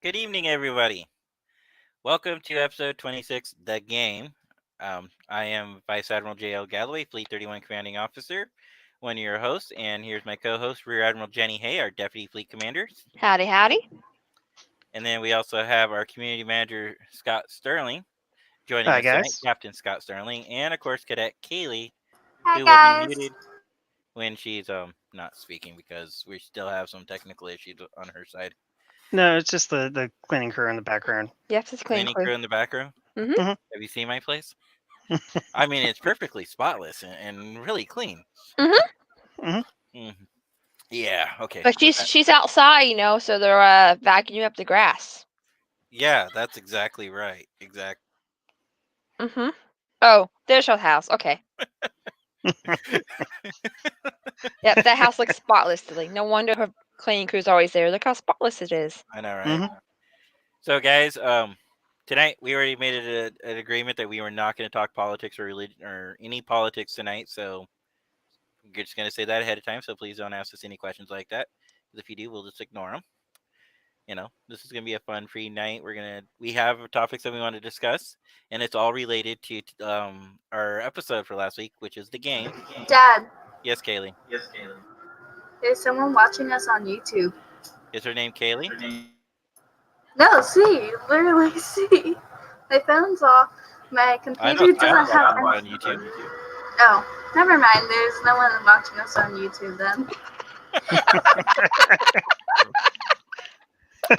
Good evening, everybody. Welcome to episode 26, The Game. I am Vice Admiral J.L. Galloway, Fleet 31 Commanding Officer, one of your hosts, and here's my co host, Rear Admiral Jenny Hay, our Deputy Fleet Commander. Howdy, howdy. And then we also have our Community Manager, Scott Sterling, joining Hi, us tonight, guys. Captain Scott Sterling, and of course, Cadet Kaylee, Hi who will be guys. muted when she's not speaking because we still have some technical issues on her side. No, it's just the cleaning crew in the background. Yes, it's clean Cleaning crew. crew in the back room. Mhm. Mhm. Have you seen my place? I mean, it's perfectly spotless and really clean. Mhm. Mhm. Yeah. Okay. But with she's outside, so they're vacuuming up the grass. Yeah, that's exactly right. Exactly. Mhm. Oh, there's her house. Okay. Yep, that house looks spotless today. No wonder her cleaning crew's always there. Look how spotless it is. I know, right? Mhm. So, guys, tonight we already made an agreement that we were not going to talk politics or religion or any politics tonight. So, we're just going to say that ahead of time. So, please don't ask us any questions like that. Because if you do, we'll just ignore them. This is gonna be a fun free night. We have topics that we want to discuss, and it's all related to our episode for last week, which is the game. Dad, Yes, Kaylee. there's someone watching us on YouTube. Is her name Kaylee? No, see, literally see. My phone's off. My I know computer Scott's doesn't have. watching us on YouTube. Oh, never mind. There's no one watching us on YouTube then.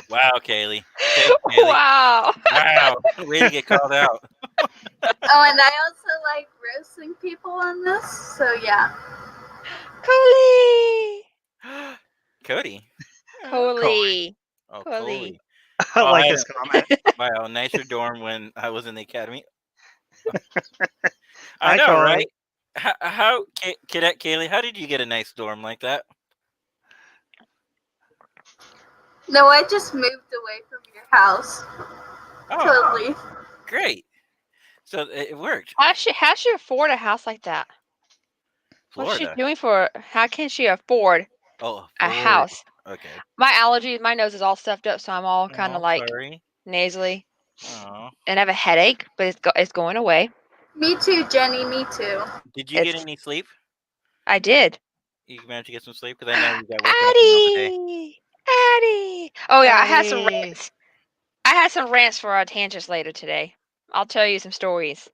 Wow, Kaylee. Thanks, Kaylee. Wow. Wow, way to get called out. Oh, and I also like roasting people on this, so yeah. Coley. Cody. Coley. Oh, Coley. Coley. I Oh, like I this comment. Wow, nicer dorm when I was in the academy. I Hi, know, Coley. right? How Cadet Kaylee? How did you get a nice dorm like that? No, I just moved away from your house. Oh, Totally. great. So it worked. How she afford a house like that? What's she Florida. doing for? How can she afford Oh, a Florida. house? Okay. My allergies, my nose is all stuffed up, so I'm all kind Oh, of like sorry. nasally, Oh. and I have a headache, but it's going away. Me too, Jenny. Me too. Did you get It's any sleep? I did. You managed to get some sleep because I know you got woken up in the middle of the day. Addie. Oh yeah, I had some Addie. rants. I had some rants for our tangents later today. I'll tell you some stories.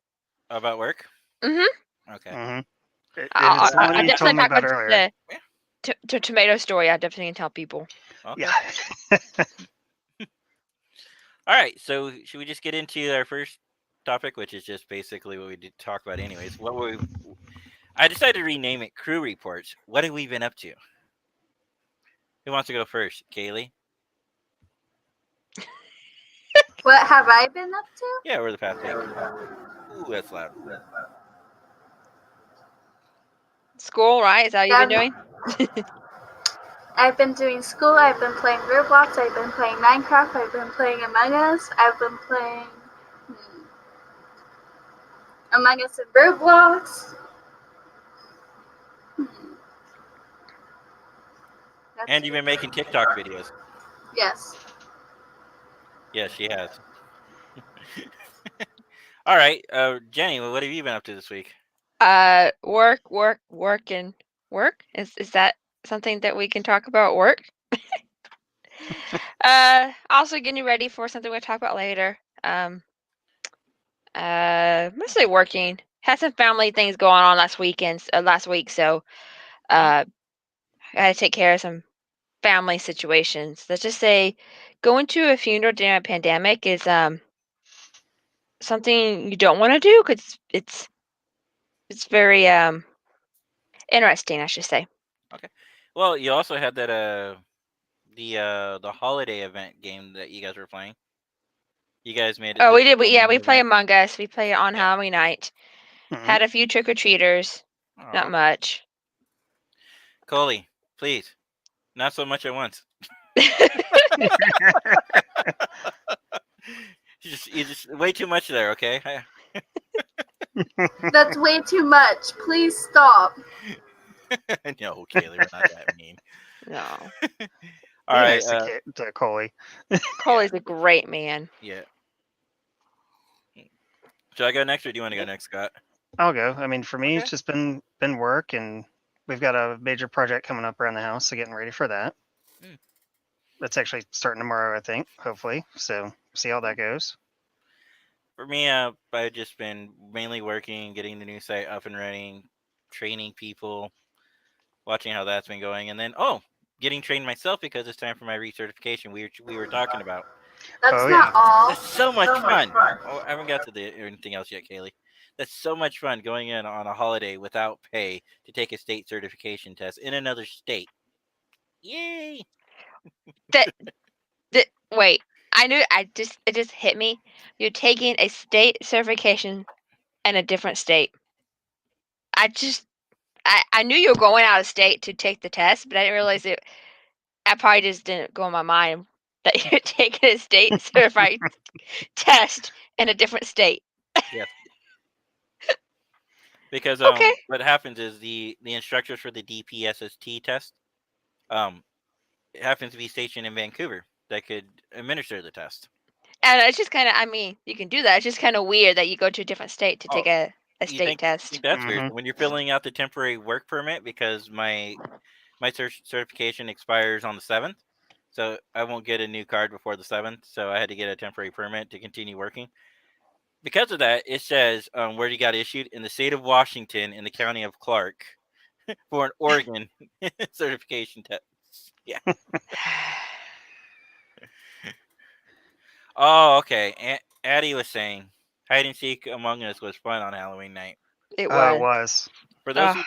About work? Mhm. Okay. Mhm. It I, is the I, one I you told definitely me talk about about earlier. the tomato story. I definitely can tell people. Okay. Yeah. All right. So should we just get into our first topic, which is just basically what we did talk about, anyways? I decided to rename it Crew Reports. What have we been up to? Who wants to go first? Kaylee? What have I been up to? Yeah, we're the past week. Ooh, that's loud. School, right? Is that what you've been doing? I've been doing school, I've been playing Roblox, I've been playing Minecraft, I've been playing Among Us, I've been playing Among Us and Roblox. That's And you've been making TikTok videos. Yes. Yes, she has. All right, Jenny, what have you been up to this week? Work, and work. Is that something that we can talk about? Work. Also getting ready for something we'll talk about later. Mostly working. Had some family things going on last week, so I had to take care of some family situations. Let's just say going to a funeral during a pandemic is something you don't want to do because it's very interesting, I should say. Okay. Well, you also had that the holiday event game that you guys were playing. You guys made it. Oh, this we did. We Halloween play event. Among Us. We play it on Yeah. Halloween night. Mhm. Had a few trick or treaters. Not Aw. much. Coley, please, not so much at once. You just way too much there. Okay. That's way too much. Please stop. No, Kaylee, we're not that mean. No. All Be right. nice to Coley. Coley's a great man. Yeah. Should I go next, or do you want to go next, Scott? I'll go. I mean, for me, Okay. it's just been work, and we've got a major project coming up around the house, so getting ready for that. Mm. That's actually starting tomorrow, I think. Hopefully, so see how that goes. For me, I've just been mainly working, getting the new site up and running, training people, watching how that's been going, and then getting trained myself because it's time for my recertification. We were talking about. That's Oh not yeah. all. That's so much fun. Oh, I haven't got to anything else yet, Kaylee. That's so much fun going in on a holiday without pay to take a state certification test in another state. Yay! That wait, it just hit me. You're taking a state certification in a different state. I knew you were going out of state to take the test, but I didn't realize it. I probably just didn't go in my mind that you're taking a state certified test in a different state. Yes. Because Okay. what happens is the instructors for the DPSST test it happens to be stationed in Vancouver that could administer the test. And it's just kind of, I mean, you can do that. It's just kind of weird that you go to a different state to Oh, take a you state test. think that's weird Mhm. when you're filling out the temporary work permit because my certification expires on the 7th, so I won't get a new card before the 7th. So I had to get a temporary permit to continue working. Because of that, it says where you got issued in the state of Washington in the county of Clark for an Oregon certification test. Yeah. Oh, okay. Addie was saying hide and seek Among Us was fun on Halloween night. It Oh, it was. was. For Ugh.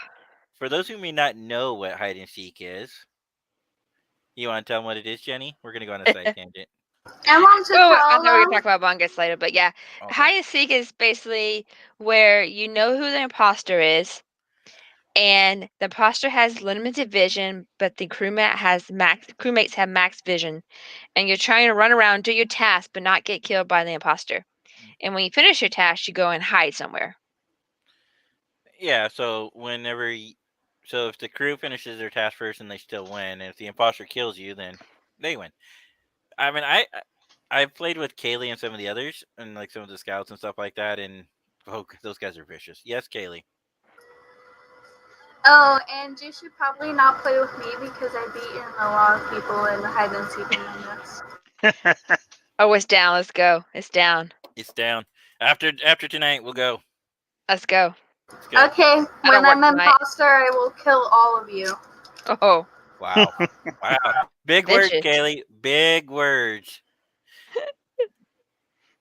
those who may not know what hide and seek is, you want to tell them what it is, Jenny? We're gonna go on a side tangent. I want to Oh, I tell thought we were them. talking about Among Us later, but yeah, Okay. hide and seek is basically where you know who the imposter is, and the imposter has limited vision, but the crewmates have max vision, and you're trying to run around, do your task, but not get killed by the imposter. And when you finish your task, you go and hide somewhere. Yeah. So so if the crew finishes their task first and they still win, and if the imposter kills you, then they win. I mean, I've played with Kaylee and some of the others, and like some of the scouts and stuff like that, and those guys are vicious. Yes, Kaylee. Oh, and you should probably not play with me because I've beaten a lot of people in hide and seek Among Us. Oh, it's down. Let's go. It's down. It's down. After tonight, we'll go. Let's go. Let's go. Okay, I don't when I'm work tonight. imposter, I will kill all of you. Oh, Wow. Wow. Big words, Vicious. Kaylee. Big words.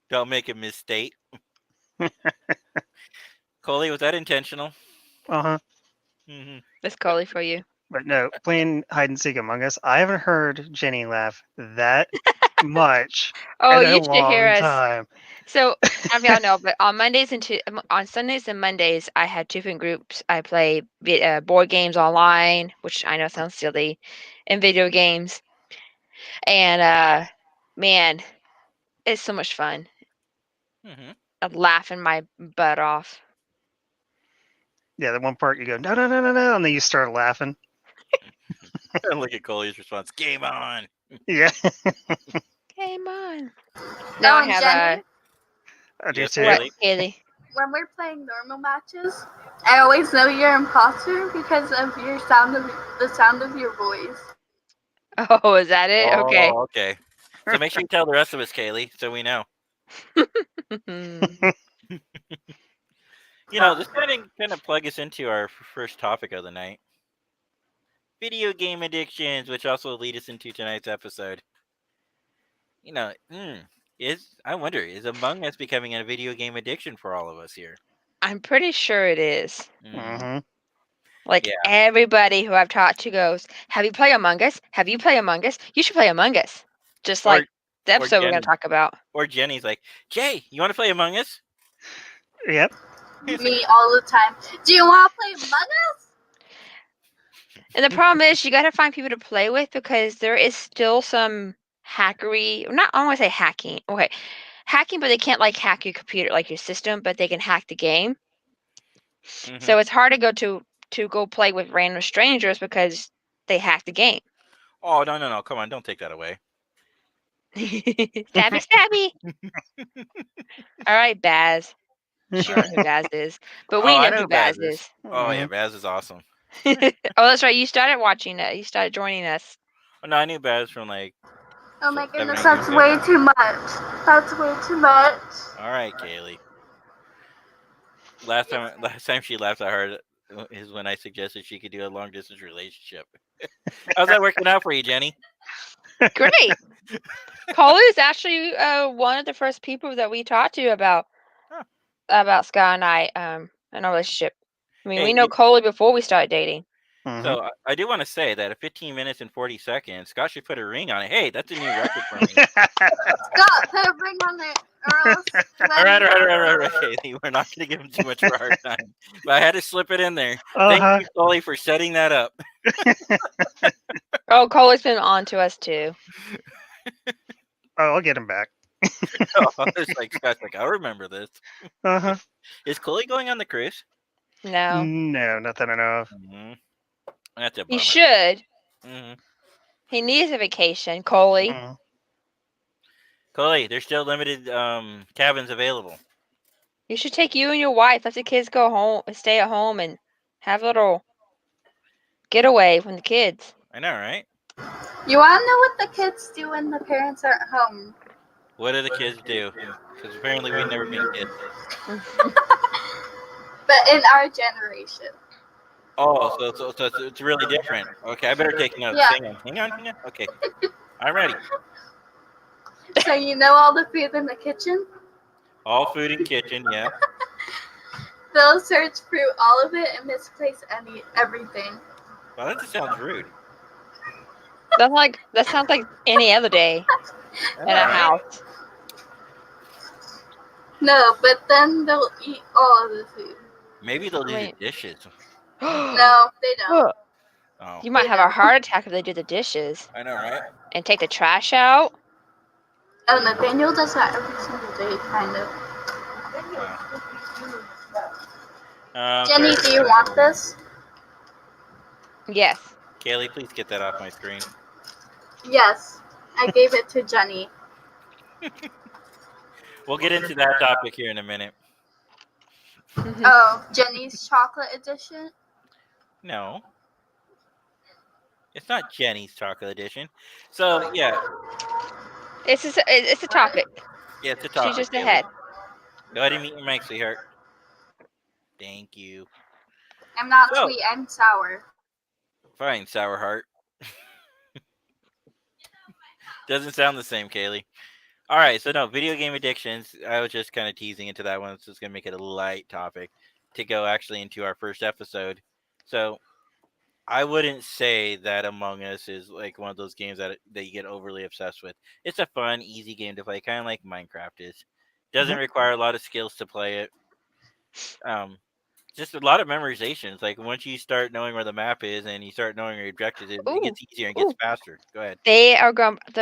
Don't make a mistake. Coley, was that intentional? Uh-huh. Mm-hmm. That's Coley for you. But no, playing hide and seek Among Us, I haven't heard Jenny laugh that much Oh, in a you should hear long us. time. So, I don't know if y'all know, but on Sundays and Mondays, I have two different groups. I play board games online, which I know sounds silly, and video games. And man, it's so much fun. Mm-hmm. I'm laughing my butt off. Yeah, the one part you go, no, no, no, no, no, and then you start laughing. Look at Coley's response. Game on. Yeah, Game on. Now I have Jenny, I do Yes, too. what, Kaylee. Haley? when we're playing normal matches, I always know you're imposter because of the sound of your voice. Oh, is that it? Okay. Oh, okay. So make sure you tell the rest of us, Kaylee, so we know. This kind of plug us into our first topic of the night. Video game addictions, which also lead us into tonight's episode. I wonder, is Among Us becoming a video game addiction for all of us here? I'm pretty sure it is. Hmm. Like Yeah. everybody who I've talked to goes, "Have you played Among Us? Have you played Among Us? You should play Among Us." Just Or like the or episode we're Jenny, gonna talk about. or Jenny's like, Jay, you want to play Among Us? Yep. Me all the time. Do you want to play Among Us? And the problem is, you got to find people to play with because there is still some hackery. Not, I don't want to say hacking. Okay, hacking, but they can't like hack your computer, like your system, but they can hack the game. Mm-hmm. So it's hard to go play with random strangers because they hack the game. Oh no! Come on, don't take that away. Stabby, stabby. All right, Baz. She don't know who Baz is, but Oh, we I know know who who Baz Baz is. is. Oh yeah, Mhm. Baz is awesome. Oh, that's right. You started watching it. You started joining us. Oh, no, I knew Baz from like Oh my 7, goodness, 8 years that's ago. way too much. That's way too much. All right, Kaylee. Last time she laughed at her is when I suggested she could do a long distance relationship. How's that working out for you, Jenny? Great. Coley is actually one of the first people that we talked to Huh. about Scott and I in our relationship. I mean, Hey, we know Coley before we started dating. Mhm. so I do want to say that at 15 minutes and 40 seconds, Scott should put a ring on it. Hey, that's a new record for me. Scott, put a ring on it, or else All right. Kaylee, we're not going to give him too much of a hard time, but I had to slip it in there. Thank Uh-huh. you, Sully, for setting that up. Oh, Coley's been on to us too. Oh, I'll get him back. It's like Scott's like, I remember this. Uh-huh. Is Chloe going on the cruise? No, No, nothing I know of. Mm-hmm. That's a he bummer. should. Mm-hmm. He needs a vacation, Coley. Mhm. Chloe, there's still limited cabins available. You should take you and your wife. Let the kids go home, stay at home, and have a little getaway from the kids. I know, right? You want to know what the kids do when the parents aren't home? What do the kids do? Because apparently we've never been kids. But in our generation. Oh, so it's really different. Okay, I better take notes. Yeah. Hang on. Okay, I'm ready. So you know all the food in the kitchen? All food in kitchen, yeah. They'll search through all of it and misplace everything. Well, that just sounds rude. That sounds like any other day in a Alright. house. No, but then they'll eat all of the food. Maybe they'll do the Wait. dishes. No, they don't. Oh, You might have a heart attack if they do the dishes I know, right? and take the trash out. Oh, Nathaniel does that every single day, kind of. Jenny, do you want this? Yes. Kaylee, please get that off my screen. Yes, I gave it to Jenny. We'll get into that topic here in a minute. Oh, Jenny's chocolate edition? No. It's not Jenny's chocolate edition. So, yeah. It's a topic. Yeah, it's a topic. She's just Kaylee. ahead. Go ahead and meet your mic, sweetheart. Thank you. I'm not sweet, I'm sour. Fine, sour heart. Doesn't sound the same, Kaylee. All right, so no, video game addictions. I was just kind of teasing into that one. So it's going to make it a light topic to go actually into our first episode. So I wouldn't say that Among Us is like one of those games that you get overly obsessed with. It's a fun, easy game to play, kind of like Minecraft is. Doesn't require a lot of skills to play it. Just a lot of memorizations. Like once you start knowing where the map is and you start knowing your objectives, it gets easier and gets faster. Go ahead. They're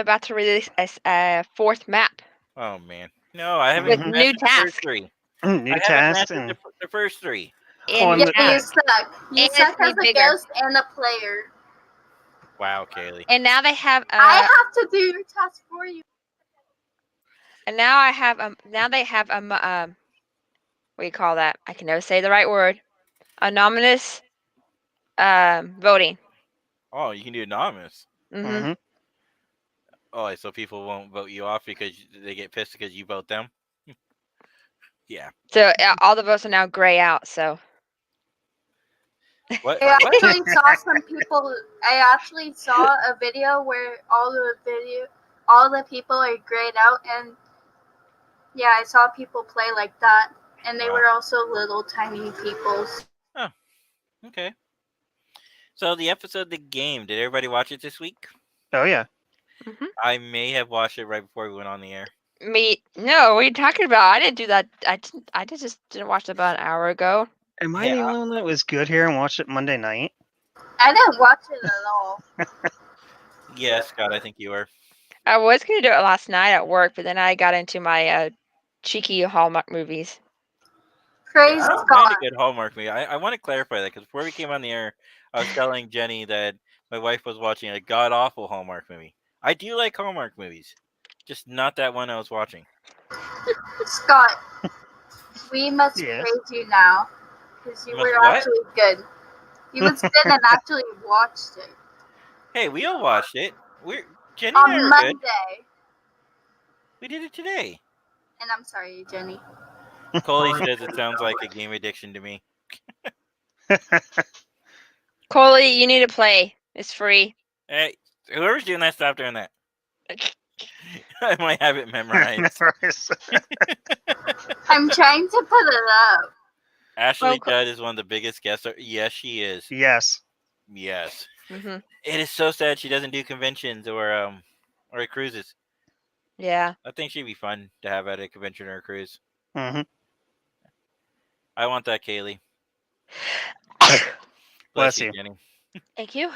about to release a fourth map. Oh man, no, I haven't with mastered new the first tasks. three. New I haven't tasks mastered and the first three. And the- new Yeah, you tasks. suck. You And suck it's as a bigger. ghost and a player. Wow, Kaylee. And now they have I have to do your task for you. and now I have now they have what do you call that? I can never say the right word. Anonymous voting. Oh, you can do anonymous. Mm-hmm. Oh, so people won't vote you off because they get pissed because you vote them. Yeah. So all the votes are now gray out. So What? I What? actually saw some people. I actually saw a video where all the people are grayed out, and yeah, I saw people play like that, and they Wow. were also little tiny people. Okay. So the episode, the game. Did everybody watch it this week? oh yeah. I may have watched it right before we went on the air. me no, what are you talking about? I didn't do that. I just didn't watch it about an hour ago. Am I Yeah, the only one that was good here and watched it Monday night? I didn't watch it at all. Yes, Scott, I think you were. I was gonna do it last night at work, but then I got into my cheeky Hallmark movies. Praise I don't mind God. a good Hallmark movie. I want to clarify that because before we came on the air, I was telling Jenny that my wife was watching a god awful Hallmark movie. I do like Hallmark movies, just not that one I was watching. Scott, we must Yes. praise you now because you You must were what? actually good. He was good and actually watched it Hey, we all watched it. Jenny and I on were good. Monday. We did it today. And I'm sorry, Jenny. Coley says it sounds like a game addiction to me. Coley, you need to play. It's free. Hey, whoever's doing that, stop doing that. I might have it memorized. I'm trying to put it up. Ashley Well, Judd is one of the biggest guests. Yes, she is. Yes. Yes. hmm It is so sad she doesn't do conventions or cruises. Yeah. I think she'd be fun to have at a convention or a cruise. Hmm. I want that, Kaylee. Bless you. Jenny. Thank you.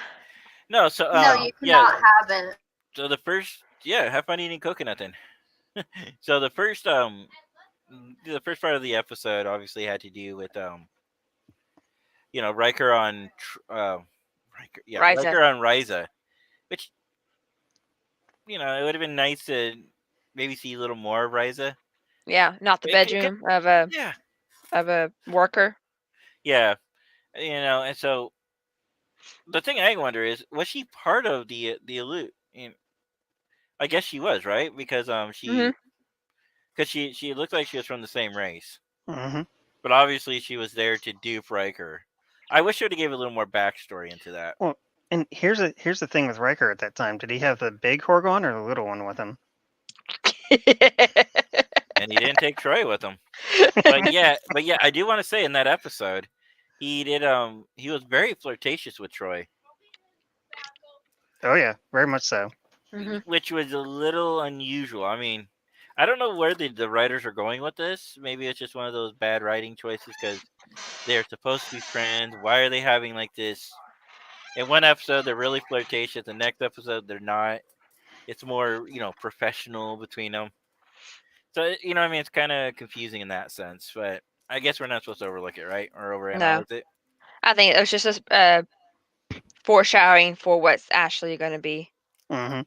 No, so No, you yeah. cannot have it. So the first, have fun eating coconut then. So the first part of the episode obviously had to do with Riker on Riza. Riker on Ryza, which it would have been nice to maybe see a little more of Ryza. Yeah, not the It could- bedroom of a worker. yeah, and so the thing I wonder is, was she part of the Elut? I guess she was, right? Because Mhm. she looked like she was from the same race, Hmm. but obviously she was there to dupe Riker. I wish they would have gave a little more backstory into that. Well, and here's the thing with Riker at that time. Did he have the big Horgon or the little one with him? And he didn't take Troy with him. But yeah, I do want to say in that episode, he did he was very flirtatious with Troy, Oh yeah, very much so. Mhm. which was a little unusual. I mean, I don't know where the writers are going with this. Maybe it's just one of those bad writing choices because they're supposed to be friends. Why are they having like this? In one episode, they're really flirtatious. The next episode, they're not. It's more, professional between them. So, what I mean? It's kind of confusing in that sense. But I guess we're not supposed to overlook it, right? Or No, overanalyze it. I think it was just a foreshadowing for what's actually going to be. Hmm.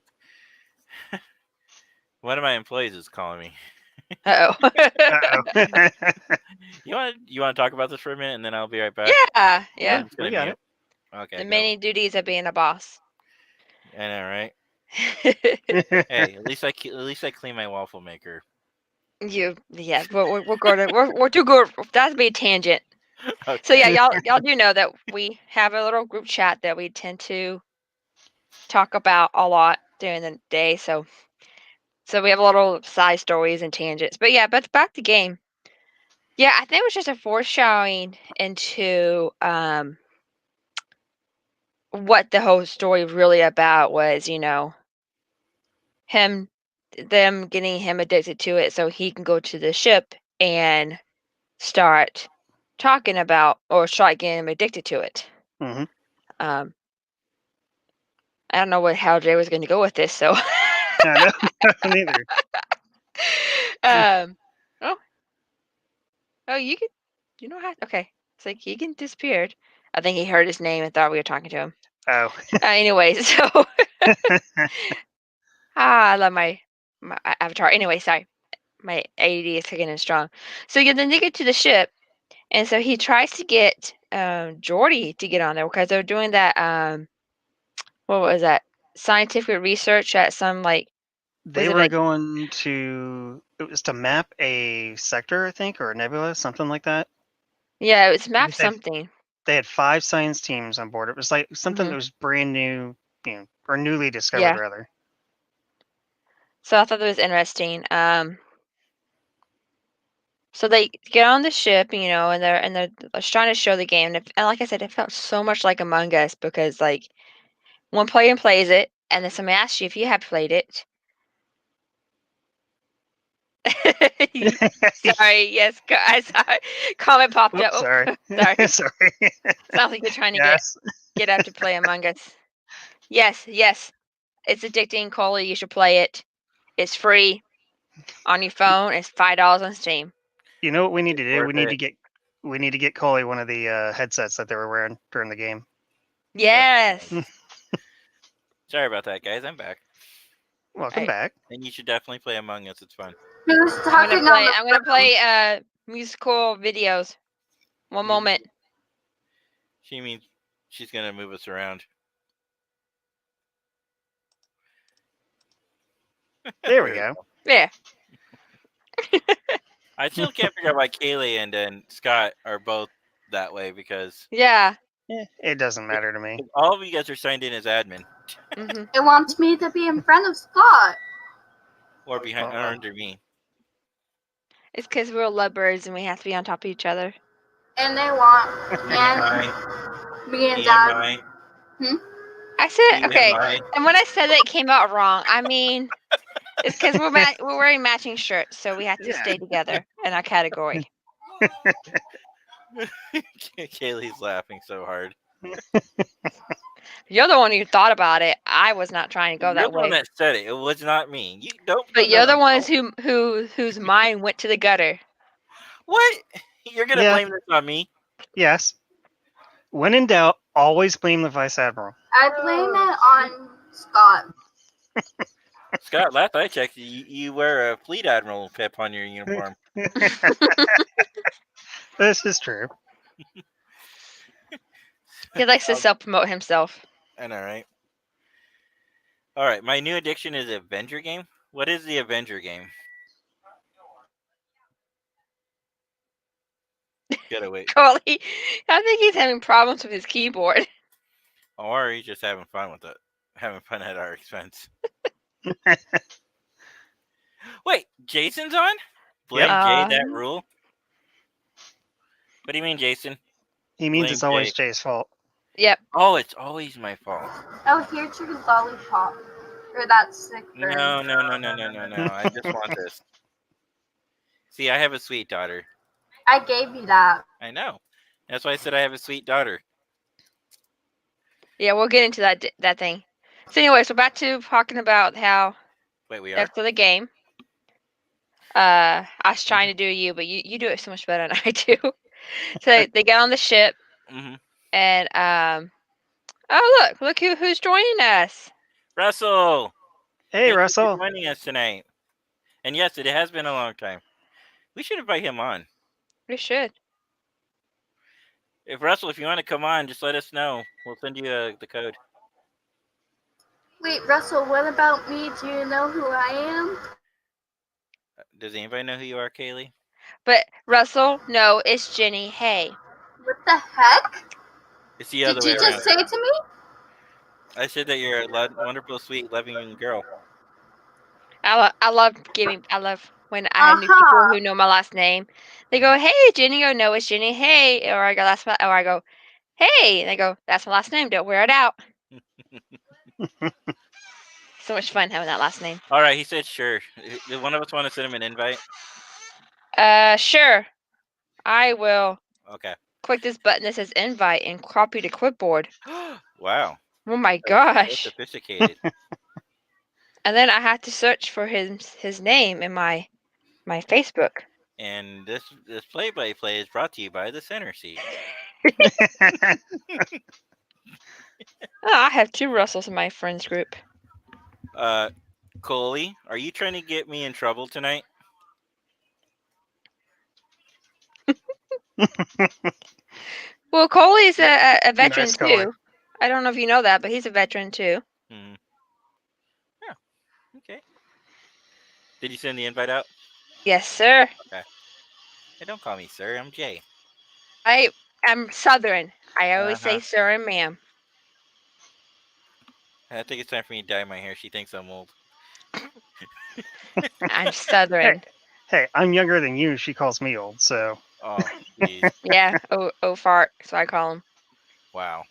One of my employees is calling me. Oh. Uh-oh. You want to talk about this for a minute, and then I'll be right back. Yeah, I'm yeah. just gonna We got mute. Okay. The go. many duties of being a boss. I know, right? Hey, at least I clean my waffle maker. Yeah. We're going to we're too good. That'd be a tangent. Okay. So yeah, y'all do know that we have a little group chat that we tend to talk about a lot during the day. So we have a little side stories and tangents. But yeah, but back to game. Yeah, I think it was just a foreshadowing into what the whole story really about was, him them getting him addicted to it so he can go to the ship and start talking about or start getting him addicted to it. Hmm. Um I don't know how Jay was gonna go with this, so I know. Neither. um oh you could how okay. It's like he can disappeared. I think he heard his name and thought we were talking to him. Oh. Anyway, so I love my avatar. Anyway, sorry. My ADD is kicking in strong. So yeah, then they get to the ship, and so he tries to get Jordy to get on there because they're doing that. What was that? Scientific research at some was They it were a going to. It was to map a sector, I think, or a nebula, something like that. yeah, it's map They had, something. they had 5 science teams on board. It was like something hmm that was brand new, or newly discovered, Yeah. rather. So I thought that was interesting. So they get on the ship, and they're just trying to show the game. And like I said, it felt so much like Among Us because like one player plays it, and then somebody asks you if you have played it. Sorry, yes, I saw comment popped Oops, up. Oh, sorry. sorry. Sorry. Sounds like you're trying to Yes. get up to play Among Us. Yes, it's addicting, Coley. You should play it. It's free on your phone. It's $5 on Steam. You know what we need to do? Worth it. We need to get Coley one of the headsets that they were wearing during the game. Yes, Sorry about that, guys. I'm back, Welcome Alright. back. and you should definitely play Among Us. It's fun. Who's I'm talking gonna on play. the I'm gonna phone? play musical videos. One Music- moment. She means she's gonna move us around. There we go. Yeah. I still can't figure out why Kaylee and Scott are both that way because Yeah. It doesn't matter to me. all of you guys are signed in as admin hmm It wants me to be in front of Scott. or behind or Uh-oh. under me. It's because we're lovebirds and we have to be on top of each other. And they want TMI, me and Dad. TMI, I said okay, TMI. and when I said that, it came out wrong. I mean, it's because we're wearing matching shirts, so we have to Yeah. stay together in our category. Kaylee's laughing so hard. You're the one who thought about it. I was not trying to go You're that the one way. that said it. It was not me. You don't. But put you're that the on ones Paul. whose mind went to the gutter. What? You're gonna Yeah. blame this on me? Yes. When in doubt, always blame the Vice Admiral. I blame it on Scott. Scott, last I checked, you wear a Fleet Admiral pip on your uniform. This is true. He likes to self promote himself. I know, right? All right, my new addiction is Avenger game. What is the Avenger game? Gotta wait. Coley, I think he's having problems with his keyboard. Or he's just having fun with it. Having fun at our expense. Wait, Jason's on? Blame Yep. Jay that rule? What do you mean, Jason? He means Blame it's always Jay. Jay's fault. Yep. Oh, it's always my fault. Oh, here's your lollipop. Or that sick bird. No. I just want this. See, I have a sweet daughter. I gave you that. I know. That's why I said I have a sweet daughter. Yeah, we'll get into that thing. So anyway, so back to talking about how Wait, we are? after the game, I was trying to do you, but you do it so much better than I do. So they get on the ship, Mm-hmm. and oh look who's joining us. Russell! Hey, Thank you Russell. for joining us tonight. And yes, it has been a long time. We should invite him on. We should. If Russell, if you want to come on, just let us know. We'll send you the code. Wait, Russell, what about me? Do you know who I am? Does anybody know who you are, Kaylee? But Russell, no, it's Jenny. Hey, What the heck? It's the other Did way you around. just say to me? I said that you're a wonderful, sweet, loving girl. I love when I have new people Uh-huh. who know my last name. They go, "Hey, Jenny." I go, "No, it's Jenny." Hey, or I go, "Hey," and they go, "That's my last name. Don't wear it out." So much fun having that last name. All right, he said sure. Did one of us want to send him an invite? Sure. I will Okay. click this button that says invite and copy to clipboard. Wow. Oh my So gosh. sophisticated. And then I had to search for his name in my Facebook. And this play-by-play is brought to you by the Center Seat. Oh, I have 2 Russells in my friends group. Coley, are you trying to get me in trouble tonight? Well, Coley's a veteran Nice, Coley. too. I don't know if you know that, but he's a veteran too. Hmm. Yeah. Okay. Did you send the invite out? Yes, sir. Hey, don't call me sir. I'm Jay. I'm Southern. I always say Uh-huh. sir and ma'am. I think it's time for me to dye my hair. She thinks I'm old. I'm Southern. Hey, I'm younger than you. She calls me old, so. Oh, jeez. Yeah. Oh, fart. So I call him. Wow.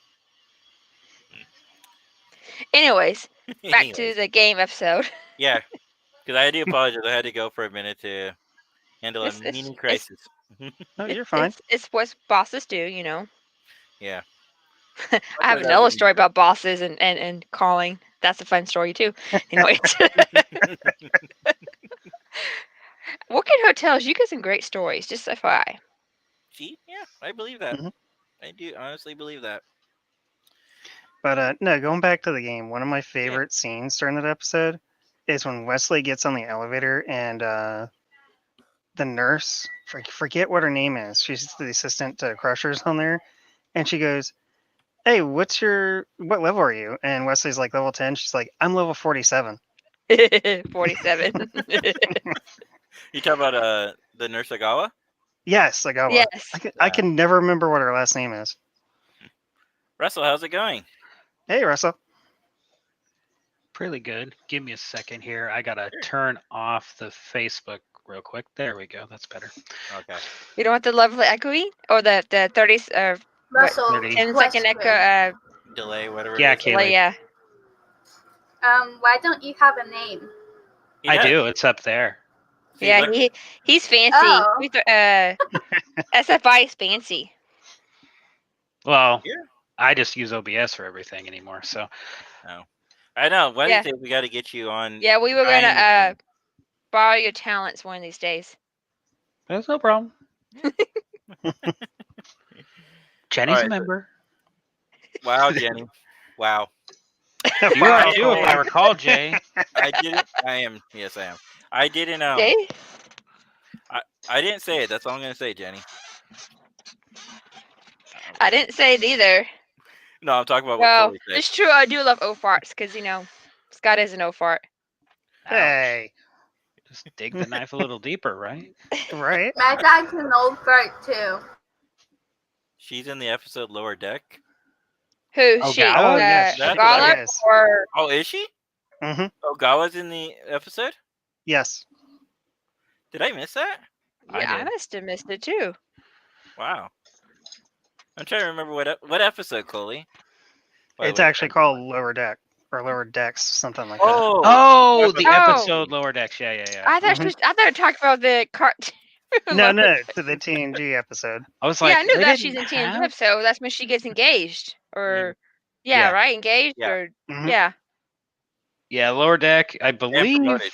Anyways, back to Anyways, the game episode. yeah, because I do apologize. I had to go for a minute to handle a mini crisis. No, you're fine. It's what bosses do, you know. Yeah. I have another story about bosses and calling. That's a fun story too. Anyways. Working hotels, you get some great stories, just FYI. See? Yeah, I believe that. Mhm. I do honestly believe that. But no, going back to the game, one of my favorite scenes during that episode is when Wesley gets on the elevator and the nurse, forget what her name is. She's the assistant to Crusher's on there, and she goes, "Hey, what level are you?" And Wesley's like level 10. She's like, "I'm level 47." 47. You talk about the nurse Agawa? Yes, Agawa. Yes. I can never remember what her last name is. Russell, how's it going? Hey, Russell. Pretty good. Give me a second here. I gotta turn off the Facebook real quick. There we go. That's better. Okay. You don't want the lovely echoing or the 30 or Russell, 10-second question. echo. Delay, whatever. Yeah, it is. Kaylee. Yeah. Why don't you have a name? He I does. do. It's up there. See, Yeah, look, he's fancy. Oh. SFI is fancy. Well, Yeah. I just use OBS for everything anymore. So I know. One Yeah. of these days we got to get you on. Yeah, we were behind the gonna scenes. borrow your talents one of these days. that's no problem. Jenny's Alright. a member. Wow, Jenny. Wow. You are too, if I recall, Jay. I didn't. I am. Yes, I am. I didn't. Jay? I didn't say it. That's all I'm gonna say, Jenny. I didn't say it either. No, I'm talking about what Well, Chloe said. it's true. I do love O farts because Scott is an O fart. Hey, Just dig the knife a little deeper, right? right? My dad's an old fart too. She's in the episode Lower Deck. Who? Oh, She? Gawa? Oh, yes. That's Gala right. Yes. or Oh, is she? Mm-hmm. Ogawa's in the episode. Yes. Did I miss that? yeah, I did. must have missed it too. Wow. I'm trying to remember what episode, Chloe. By the It's way. actually called Lower Deck or Lower Decks, something like that. Oh, the Oh. episode Lower Decks. Yeah. I thought Mhm. I thought you talked about the cartoon. No, to the TNG episode. I was Yeah, like, I knew they that she's didn't in TNG have- episode. That's when she gets engaged, or Yeah. right, engaged, Yeah. or Mhm. yeah. Yeah, Lower Deck. I believe. promoted.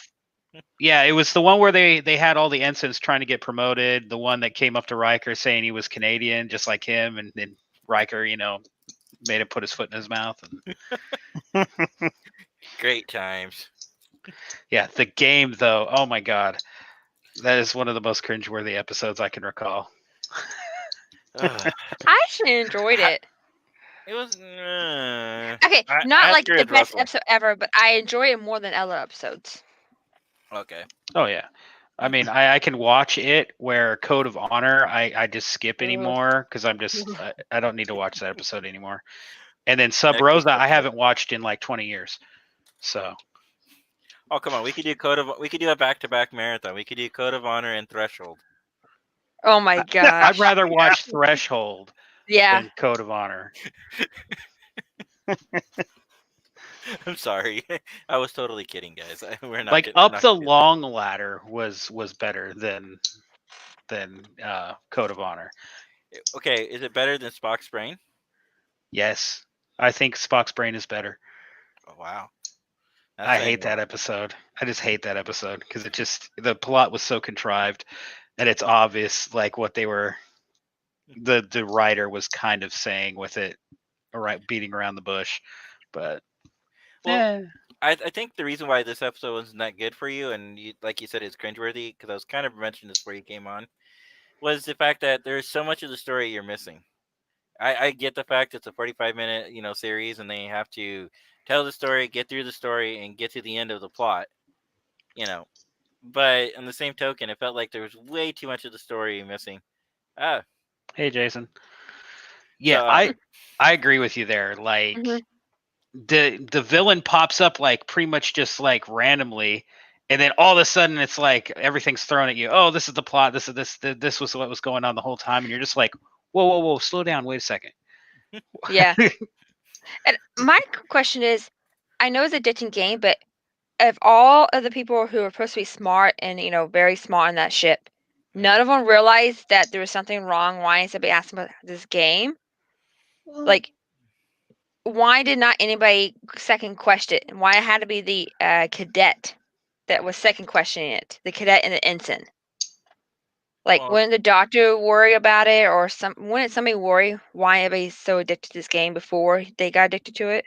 Yeah, it was the one where they had all the ensigns trying to get promoted. The one that came up to Riker saying he was Canadian, just like him, and then Riker, made him put his foot in his mouth. And, Great times. yeah, the game though. Oh my god, that is one of the most cringeworthy episodes I can recall. Ugh. I actually enjoyed it. It was. Okay, I not have like to agree the with best Russell. episode ever, but I enjoy it more than other episodes. Okay. Oh yeah, I mean I can watch it where Code of Honor I just skip anymore because I'm just I don't need to watch that episode anymore. And then Sub Rosa I haven't watched in like 20 years. So Oh come on, we could do We could do a back-to-back marathon. We could do Code of Honor and Threshold. Oh my gosh! I'd rather watch Threshold yeah. than Code of Honor. I'm sorry. I was totally kidding, guys. We're not Like get- Up not the gonna do that. Long Ladder was better than Code of Honor. Okay, is it better than Spock's brain? Yes, I think Spock's brain is better. Oh wow. I hate that episode. I just hate that episode because the plot was so contrived, and it's obvious like what they were. The writer was kind of saying with it, all right, beating around the bush, but Well, I think the reason why this episode wasn't that good for you, and like you said, it's cringeworthy, because I was kind of mentioning this before you came on, was the fact that there's so much of the story you're missing. I get the fact it's a 45-minute series, and they have to tell the story, get through the story, and get to the end of the plot. But on the same token, it felt like there was way too much of the story missing. Hey, Jason. Yeah, So, I agree with you there. Like Mhm. the villain pops up like pretty much just like randomly, and then all of a sudden it's like everything's thrown at you. Oh, this is the plot. This was what was going on the whole time, and you're just like, whoa, slow down, wait a second. Yeah. And my question is, I know it's a ditching game, but of all of the people who are supposed to be smart and very smart in that ship, none of them realized that there was something wrong. Why is somebody asking about this game? Like, why did not anybody second question it? Why it had to be the cadet that was second questioning it? The cadet and the ensign. Like, Well, wouldn't the doctor worry about it, or wouldn't somebody worry why everybody's so addicted to this game before they got addicted to it?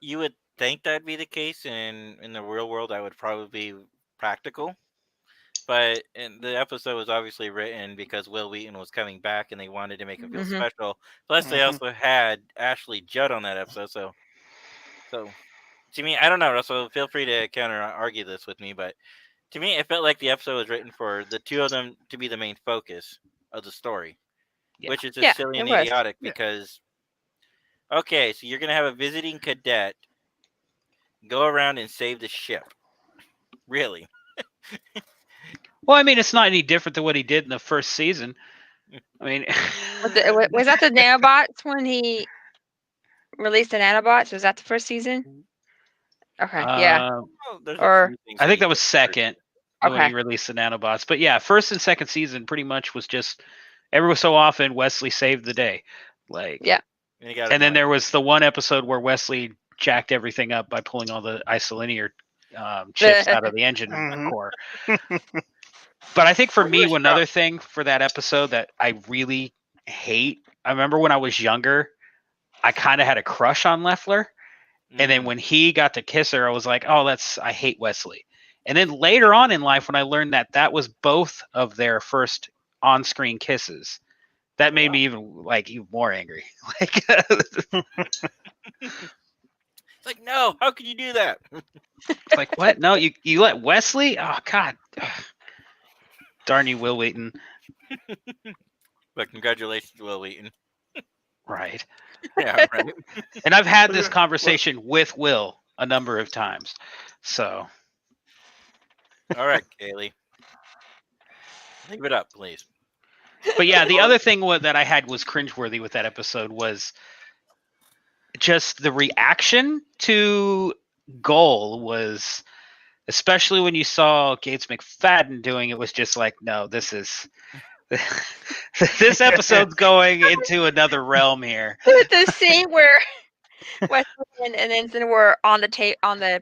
you would think that'd be the case, and in the real world, that would probably be practical. But the episode was obviously written because Will Wheaton was coming back, and they wanted to make him feel Mhm. special. Plus, they Mhm. also had Ashley Judd on that episode, so to me, I don't know, Russell. Feel free to counter argue this with me, but to me, it felt like the episode was written for the two of them to be the main focus of the story, Yeah. which is just Yeah, silly it and was. idiotic Yeah. because okay, so you're gonna have a visiting cadet go around and save the ship. Really? Well, I mean, it's not any different than what he did in the first season. I mean, Was that the nanobots when he released the nanobots? Was that the first season? Okay, yeah. Well, there's a Or few things. I that think he that was did first. second when okay, he released the nanobots. But yeah, first and second season pretty much was just every so often Wesley saved the day. Like, yeah. And, he got and then annoyed. there was the one episode where Wesley jacked everything up by pulling all the isolinear chips out of the engine Mhm. core. But I think for Well, he me, was one strong. other thing for that episode that I really hate, I remember when I was younger, I kind of had a crush on Leffler. And then Mhm. when he got to kiss her, I was like, oh, I hate Wesley. And then later on in life, when I learned that that was both of their first on screen kisses, that made me even more angry. Like, It's like, no, how could you do that? it's like, what? No, you let Wesley? Oh, God. Darn you, Will Wheaton. But congratulations, Will Wheaton. Right. Yeah, right. And I've had this conversation with Will a number of times. So, All right, Kaylee. Leave it up, please. but yeah, the other thing that I had was cringeworthy with that episode was just the reaction to Goal was, especially when you saw Gates McFadden doing it, was just like, no, this is this episode's going into another realm here. The scene where Wesley and Ensign were on the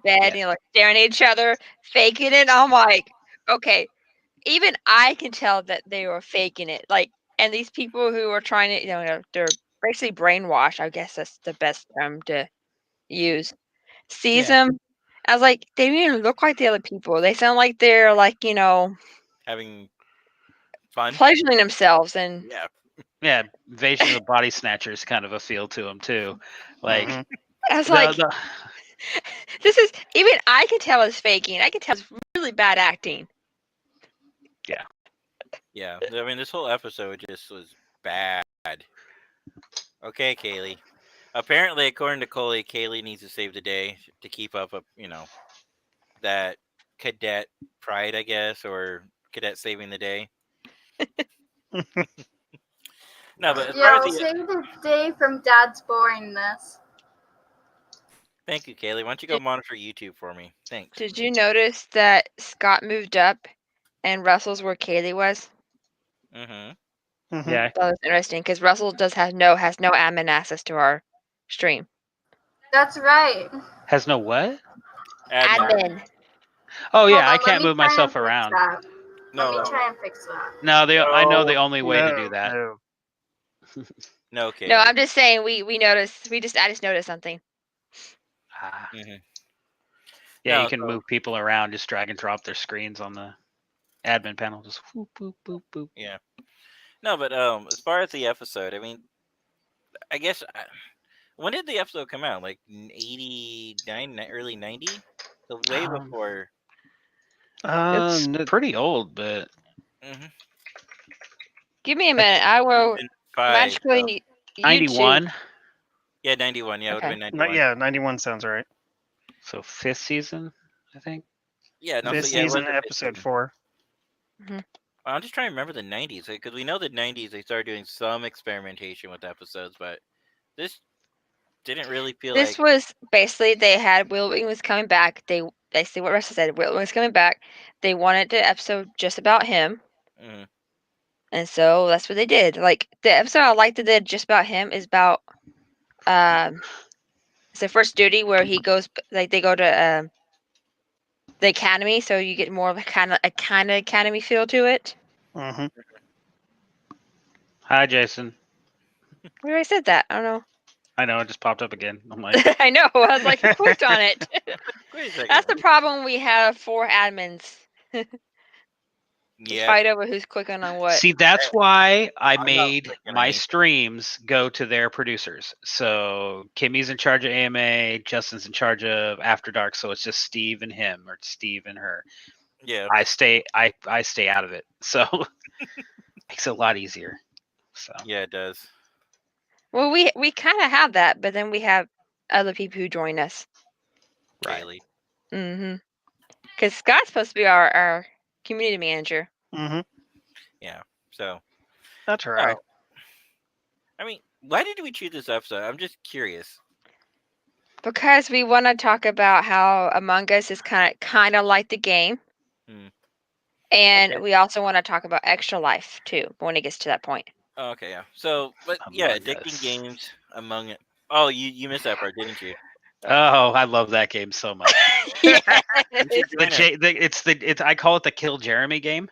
bed, Yeah. like staring at each other, faking it. I'm like, okay, even I can tell that they were faking it. Like, and these people who are trying to, they're basically brainwashed. I guess that's the best term to use. Sees Yeah. them. I was like, they don't even look like the other people. They sound like they're like, Having fun. pleasuring themselves. And Yeah. Yeah, Invasion of the Body Snatchers kind of a feel to him too. Like Mhm. I was the, like, the this is, even I can tell it's faking. I can tell it's really bad acting. Yeah. I mean, this whole episode just was bad. Okay, Kaylee. Apparently, according to Coley, Kaylee needs to save the day to keep up, that cadet pride, I guess, or cadet saving the day. No, but as far as Yo, save the day from Dad's boringness. thank you, Kaylee. Why don't you go monitor YouTube for me? Thanks. Did you notice that Scott moved up and Russell's where Kaylee was? Mm-hmm. Mhm. yeah, That was interesting because Russell has no admin access to our stream. That's right. has no what? Admin. Oh Hold yeah, I on, let can't me move try and myself fix around. that. No, Let me try and fix that. No, I know the No. only way to No, do that. no. no, Kaylee. No, I'm just saying we noticed. I just noticed something. Ah. Mm-hmm. Yeah, No, you can so- move people around, just drag and drop their screens on the admin panel. Just whoop, boop, boop, boop. Yeah. No, but as far as the episode, I mean, I guess when did the episode come out? Like 89, early 90? So way before. It's No, pretty old, but Mm-hmm. Give me a minute. I will magically YouTube. 91. Yeah, 91. Yeah, it would have Okay. been 91. yeah, 91 sounds right. So fifth season, I think. Yeah, no, This so, yeah, it was season, the fifth episode season. 4. I'm just trying to remember the 90s because we know the 90s they started doing some experimentation with episodes, but this didn't really feel This like. was basically they had Will Wheaton was coming back. They see what Russell said. Will Wheaton was coming back. They wanted the episode just about him. Mhm. And so that's what they did. Like the episode I liked that did just about him is about it's the first duty where he goes like they go to the academy, so you get more of a kind of academy feel to it. Mm-hmm. Hi, Jason. We already said that. I don't know. I know it just popped up again. I'm like, I know. I was like, who clicked on it? Wait a second. That's the problem. We have 4 admins. Just Yeah. fight over who's clicking on what. see, that's why I I'm not made clicking on my anything. streams go to their producers. So Kimmy's in charge of AMA, Justin's in charge of After Dark. So it's just Steve and him, or Steve and her. Yeah. I stay out of it. So makes it a lot easier. So Yeah, it does. Well, we kind of have that, but then we have other people who join us. right. Daily. Mm-hmm. Because Scott's supposed to be our community manager. Mm-hmm. Yeah. So, That's all right. I mean, why did we choose this episode? I'm just curious. Because we want to talk about how Among Us is kind of like the game. Hmm. And Okay. we also want to talk about Extra Life too when it gets to that point. Oh, okay, yeah. So, but yeah, Among addicting Us. games among it. Oh, you missed that part, didn't you? Oh, I love that game so much. Yes. It's I call it the Kill Jeremy game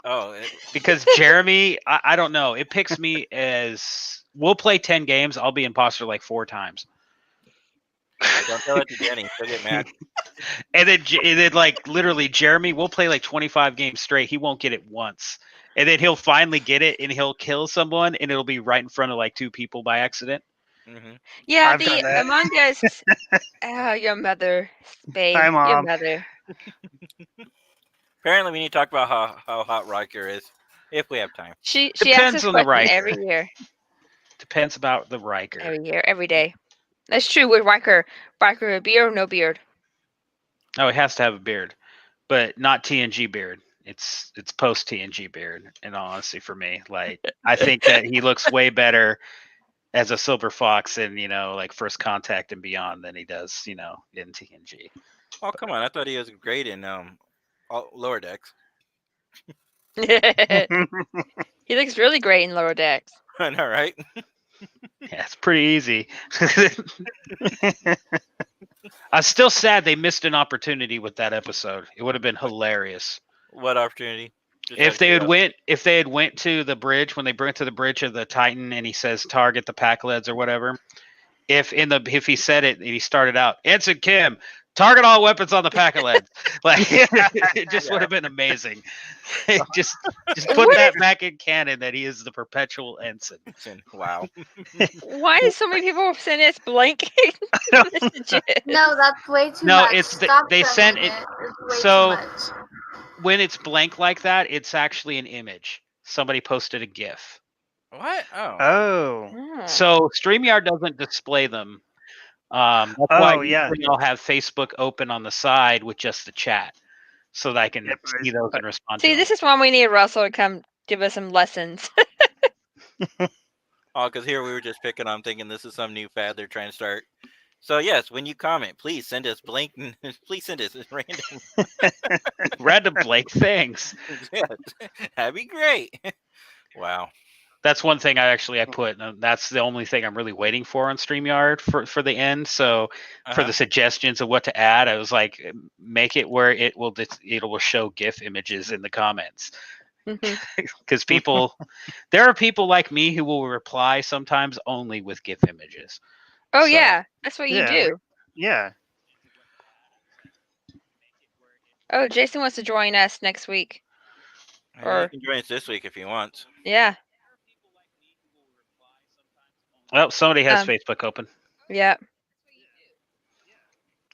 Oh, because Jeremy, I don't know, it picks me as we'll play 10 games, I'll be imposter like 4 times. don't tell it to Jenny. She'll get mad. And then like literally Jeremy will play like 25 games straight. He won't get it once. And then he'll finally get it and he'll kill someone and it'll be right in front of like 2 people by accident. Hmm. Yeah, I've the done that. Among Us. Oh, your mother, babe. Hi, Your Mom. mother. Apparently, we need to talk about how hot Riker is, if we have time. She asks Depends this on the question Riker. every year. Depends about the Riker. Every year, every day. That's true with Riker. Riker, beard or no beard? Oh, it has to have a beard, but not TNG beard. It's post TNG beard. In all honesty, for me, like I think that he looks way better as a silver fox in like First Contact and beyond than he does in TNG. Oh, come on! I thought he was great in Lower Decks. He looks really great in Lower Decks. I know, right? Yeah, it's pretty easy. I'm still sad they missed an opportunity with that episode. It would have been hilarious. What opportunity? Just If out they of had went to the bridge when they bring to the bridge of the Titan and he says target the pack leads or whatever. If he said it and he started out, Ensign Kim, target all weapons on the pack of leads. Like it just would have been amazing. just put What that back in canon that he is the perpetual ensign. curiosity. Wow. Why do so many people send us blank messages? No, that's way too No, much. it's Stop they sent sending it. It's way So too much. when it's blank like that, it's actually an image. Somebody posted a GIF. What? Oh. Oh. Oh. So StreamYard doesn't display them. That's why Oh, yeah. usually I'll have Facebook open on the side with just the chat, so that I can Yep, see those and respond See, to this is why we need Russell to come give us some lessons. Oh, because here we were just picking on thinking this is some new fad they're trying to start. So yes, when you comment, please send us blank. Please send us random. random blank things. Yes, that'd be great. Wow. That's one thing I put. That's the only thing I'm really waiting for on StreamYard for the end. So for the suggestions of what to add, I was like, make it where it will show GIF images in the comments. Because there are people like me who will reply sometimes only with GIF images. Oh, So- yeah. That's what you Yeah. do. Yeah. Oh, Jason wants to join us next week. You can join us this week if you want. Yeah. Well, somebody has Um, Facebook open. Yeah.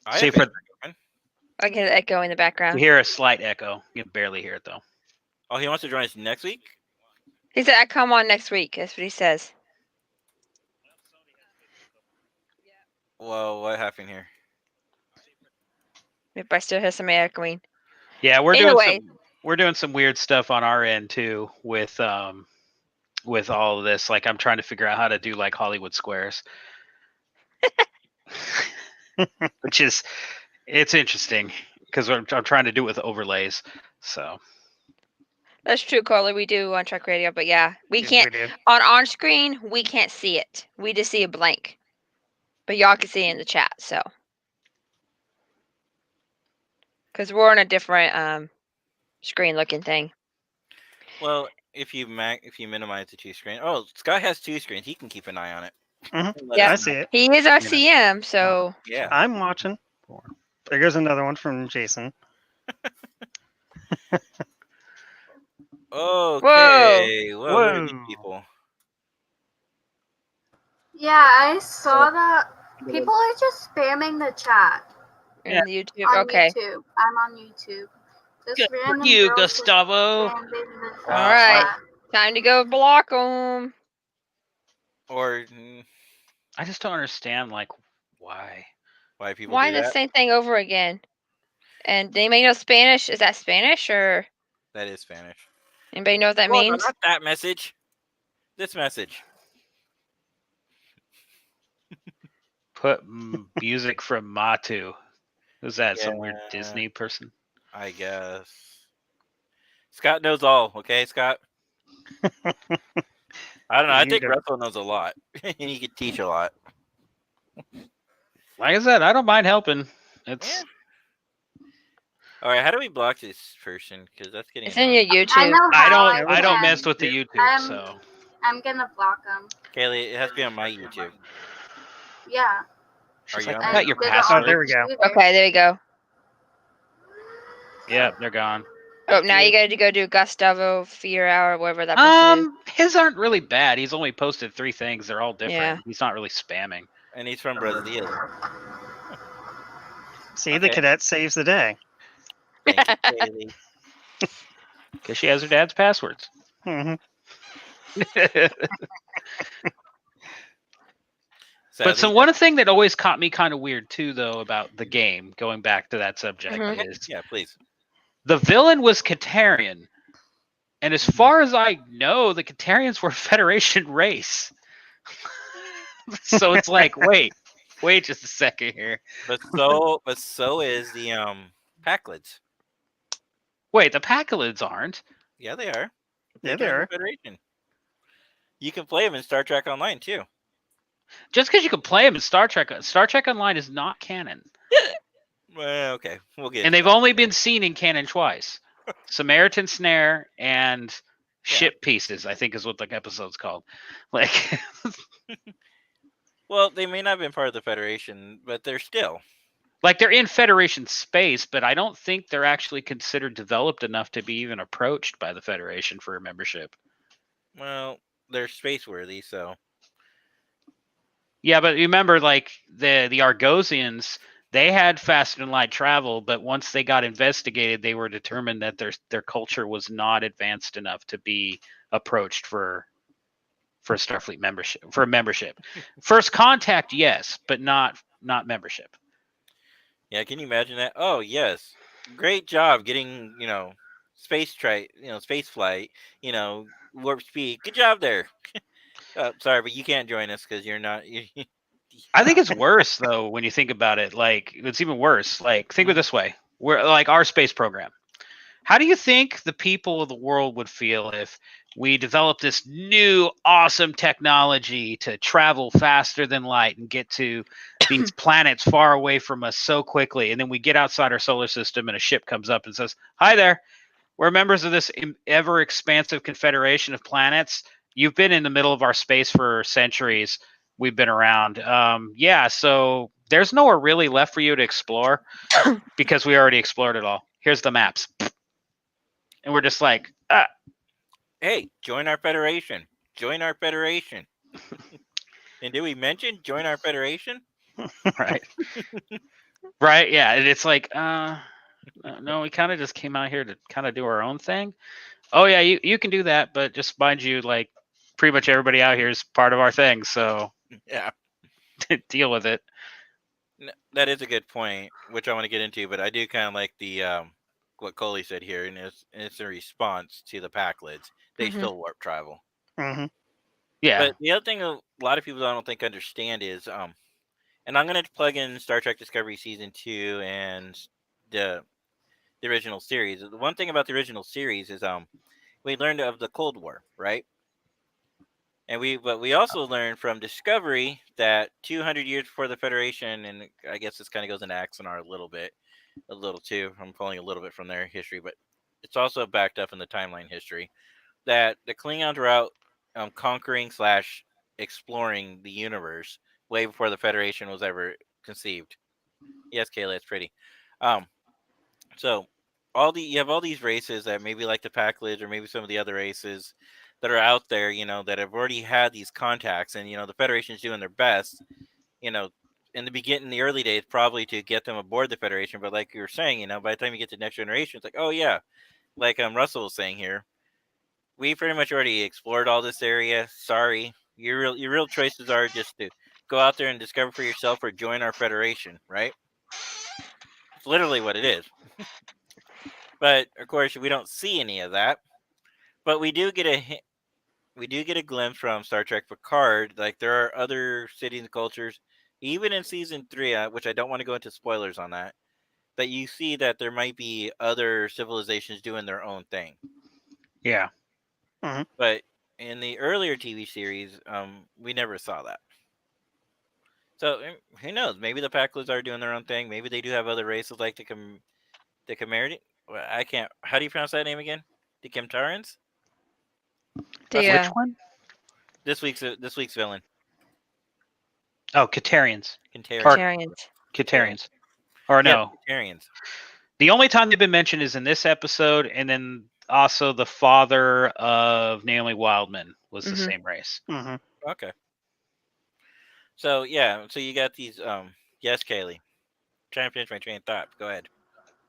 I See have for Facebook open. I get an echo in the you background. hear a slight echo. You can barely hear it though. Oh, he wants to join us next week. He said, I come on next week. That's what he says. Well, what happened here? If I still hear some echoing. Yeah, Anyway. we're doing some weird stuff on our end too with all of this. Like I'm trying to figure out how to do like Hollywood squares. Which is it's interesting because I'm trying to do it with overlays. So That's true, Carly. We do on Truck Radio, but yeah, we Yes, can't we do. on screen. We can't see it. We just see a blank, but y'all can see it in the chat. So, because we're on a different screen looking thing. Well, if you minimize the two screen. Oh, Scott has two screens. He can keep an eye on it. Let Yeah. I us see know. it. He is our Yeah. CM, so Yeah. I'm watching. There goes another one from Jason. Okay. Whoa, who are these Whoa. people? Yeah, I saw that. People are just spamming the chat in YouTube. on Okay. YouTube. I'm on YouTube. Just Good for random you, girls just Gustavo. spamming the All right. chat. Time to go block them. Or I just don't understand, like, why. why people Why do the that? same thing over again? And anybody know Spanish? Is that Spanish or That is Spanish. anybody know what that Oh, no, means? not that message. This message. Put music from Matu. Who's that? Some weird Yeah. Disney person? I guess. Scott knows all. Okay, Scott. I don't know. I You think don't- Russell knows a lot, and he could teach a lot. Like I said, I don't mind helping. It's Yeah. All right, how do we block this person? Because that's getting It's in annoying. your I YouTube. know I how don't I I don't can. mess with the YouTube, I'm- so I'm gonna block them. Kaylee, it has to be on my YouTube. Yeah. Are she's you like, on I I there? got your did it password. on there we go. computer. Okay, there you go. Yep, they're gone. Oh, now you got to go do Gustavo Fierro or whatever that person is. His aren't really bad. He's only posted 3 things. They're all different. Yeah. He's not really spamming. And he's from Brazil. See, the Okay. cadet saves the day. Thank you, Kaylee. Because she has her dad's passwords. Mhm. But so Sadly, one thing that always caught me kind of weird too, though, about the game, going back to that subject, Mhm. is yeah, please. the villain was Katarian. And as far as I know, the Katarians were a Federation race. So it's like, wait just a second here. But so is the Packlids. Wait, the Pacolids aren't. Yeah, they are. They Yeah, they joined the are. Federation. You can play them in Star Trek Online too. Just because you can play them in Star Trek Online is not canon. Well, okay, we'll get. And to they've that. only been seen in canon twice. Samaritan Snare and Ship Pieces, I think is what the episode's called. Like, Well, they may not have been part of the Federation, but they're still. like they're in Federation space, but I don't think they're actually considered developed enough to be even approached by the Federation for a membership. Well, they're space worthy, so Yeah, but remember, like the Argosians, they had fast and light travel, but once they got investigated, they were determined that their culture was not advanced enough to be approached for Starfleet membership. For membership, First Contact, yes, but not membership. yeah. Can you imagine that? Oh yes, great job getting space flight, warp speed. Good job there. Sorry, but you can't join us because you're not. I think it's worse though when you think about it. Like it's even worse. Like think of it this way: we're like our space program. How do you think the people of the world would feel if we developed this new awesome technology to travel faster than light and get to these planets far away from us so quickly, and then we get outside our solar system and a ship comes up and says, "Hi there, we're members of this ever expansive confederation of planets. You've been in the middle of our space for centuries. We've been around. Yeah, so there's nowhere really left for you to explore because we already explored it all. Here's the maps." And we're just like, Hey, join our Federation. Join our Federation. And did we mention join our Federation? right. Right, yeah. And it's like, no, we kind of just came out here to kind of do our own thing. Oh, yeah, you can do that, but just mind you, like, pretty much everybody out here is part of our thing, so Yeah, deal with it. that is a good point, which I want to get into. But I do kind of like the what Coley said here, and it's a response to the Packlids. They Mhm. still warp travel. Hmm. Yeah. But the other thing a lot of people I don't think understand is and I'm gonna plug in Star Trek Discovery season 2 and the original series. The one thing about the original series is we learned of the Cold War, right? And we also learned from Discovery that 200 years before the Federation, and I guess this kind of goes into Axonar a little too. I'm pulling a little bit from their history, but it's also backed up in the timeline history. that the Klingons were out conquering / exploring the universe way before the Federation was ever conceived. Yes, Kayla, it's pretty. Um, so you have all these races that maybe like the Packlids or maybe some of the other races that are out there, that have already had these contacts, and the Federation's doing their best, you know, in the early days, probably to get them aboard the Federation. But like you were saying, by the time you get to Next Generation, it's like, oh yeah, like Russell was saying here, we pretty much already explored all this area. Sorry, your real choices are just to go out there and discover for yourself or join our Federation, right? It's literally what it is. But of course, we don't see any of that. But we do get a glimpse from Star Trek Picard. Like there are other cities and cultures, even in season 3, which I don't want to go into spoilers on that you see that there might be other civilizations doing their own thing. Yeah. But in the earlier TV series, we never saw that. So who knows? Maybe the Packlids are doing their own thing. Maybe they do have other races like the Chimerians. Well, I can't. How do you pronounce that name again? The Chimtarans? Which one? This week's villain. Oh, Katarians. Katarians. Katarians. Or no. Katarians. The only time they've been mentioned is in this episode, and then also the father of Naomi Wildman was the same race. Okay. So yeah, so you got these. Yes, Kaylee. Trying to finish my train of thought. Go ahead.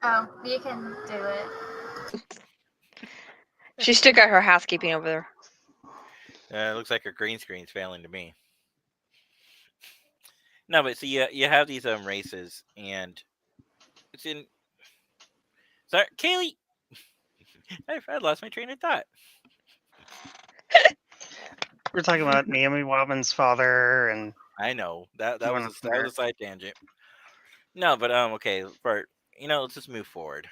Oh, you can do it. She still got her housekeeping over there. It looks like her green screen's failing to me. No, but see, you have these races, and it's in. Sorry, Kaylee. I lost my train of thought. We're talking about Naomi Wildman's father, and I know that was a side tangent. No, but okay, Bart. Let's just move forward.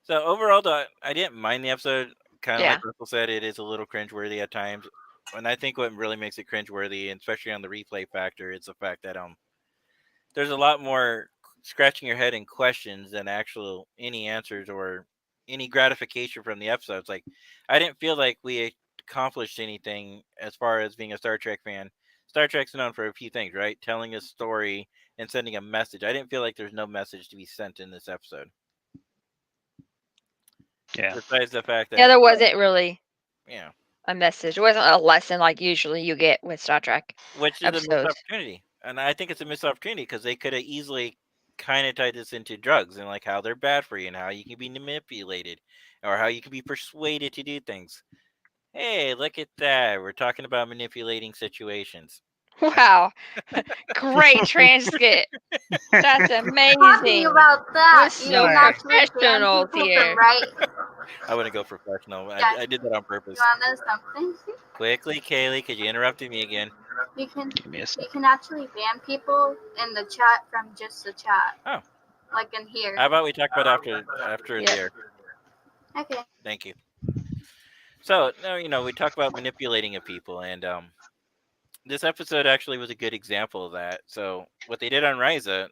So overall, though, I didn't mind the episode. Kind of like Russell said, it is a little cringeworthy at times, and I think what really makes it cringeworthy, and especially on the replay factor, is the fact that there's a lot more scratching your head and questions than actual any answers or any gratification from the episodes. Like, I didn't feel like we accomplished anything as far as being a Star Trek fan. Star Trek's known for a few things, right? Telling a story and sending a message. I didn't feel like there's no message to be sent in this episode. Yeah. Besides the fact that there wasn't really a message. It wasn't a lesson like usually you get with Star Trek. Which is a missed opportunity. And I think it's a missed opportunity because they could have easily kind of tied this into drugs and like how they're bad for you and how you can be manipulated or how you can be persuaded to do things. Hey, look at that. We're talking about manipulating situations. Wow. Great transcript. That's amazing. Talking about that, We're so professional here. Right? I wouldn't go professional. I did that on purpose. You want to know something? Quickly, Kaylee, because you interrupted me again. You can actually ban people in the chat from just the chat. Oh. Like in here. How about we talk about after the air? Okay. Thank you. So, we talk about manipulating of people, and this episode actually was a good example of that. So, what they did on Ryza,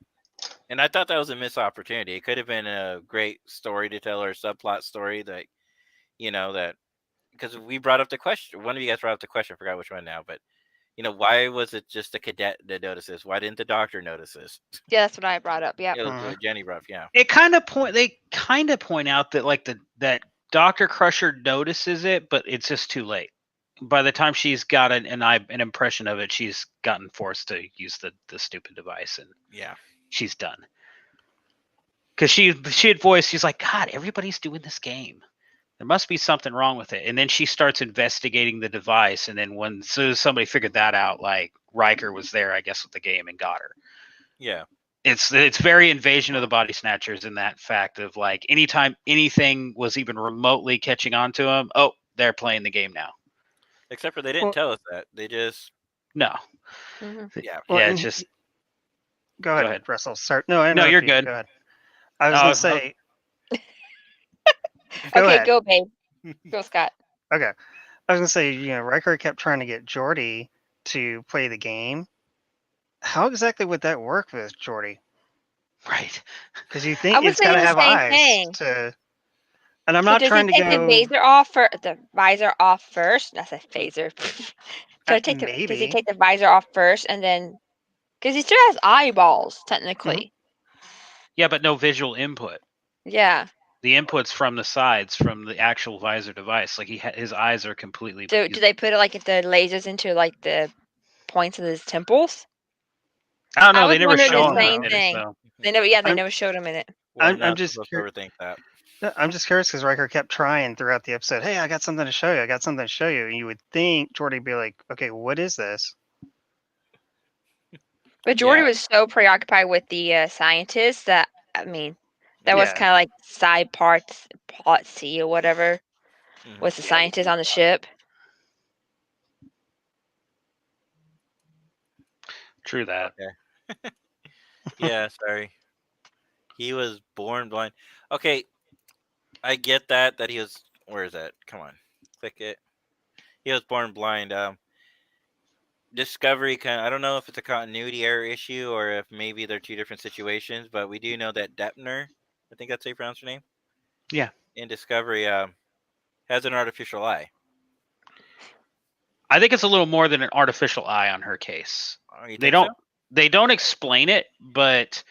and I thought that was a missed opportunity. It could have been a great story to tell or a subplot story that, that because we brought up the question. One of you guys brought up the question. I forgot which one now, but why was it just a cadet that noticed this? Why didn't the doctor notice this? Yeah, that's what I brought up. Yeah, Jenny brought up. Yeah, they kind of point out that like that Dr. Crusher notices it, but it's just too late. By the time she's got an impression of it, she's gotten forced to use the stupid device, and she's done. Because she had voiced, she's like, God, everybody's doing this game. There must be something wrong with it. And then she starts investigating the device, and then when somebody figured that out, like Riker was there, I guess, with the game and got her. Yeah. It's very Invasion of the Body Snatchers in that fact of like anytime anything was even remotely catching on to them, oh, they're playing the game now. Except for they didn't tell us that. They just no. Yeah. Well, yeah, it's just go ahead, Russell. Start. No, you're good. Go ahead. I was gonna say. Okay, go, babe. Go, Scott. Okay, I was gonna say, Riker kept trying to get Geordi to play the game. How exactly would that work with Geordi? Right. Because you think it's got to have eyes to. And I'm So not does he trying to take go. the visor off first? That's a phaser. Does he Maybe. take the visor off first and then? Because he still has eyeballs, technically. Yeah, but no visual input. Yeah. The input's from the sides, from the actual visor device. Like his eyes are completely. So do they put it like if the lasers into like the points of his temples? I don't I know. was They never wondering show the him same in it, thing. so They never I'm- showed him in it. We're I'm not just supposed to cur- overthink that. I'm just curious because Riker kept trying throughout the episode. Hey, I got something to show you. I got something to show you. And you would think Jordy would be like, okay, what is this? But Jordy Yeah. was so preoccupied with the scientists that that was Yeah. kind of like side parts, plot C or whatever, Mhm. was the scientist on the ship. true that. Okay. Yeah, sorry. He was born blind. Okay, I get that he was. Where is that? Come on, click it. He was born blind. Discovery kind. I don't know if it's a continuity error issue or if maybe they're two different situations, but we do know that Depner, I think that's how you pronounce her name, Yeah, in Discovery, has an artificial eye. I think it's a little more than an artificial eye on her case. Oh, you They think so? don't explain it, but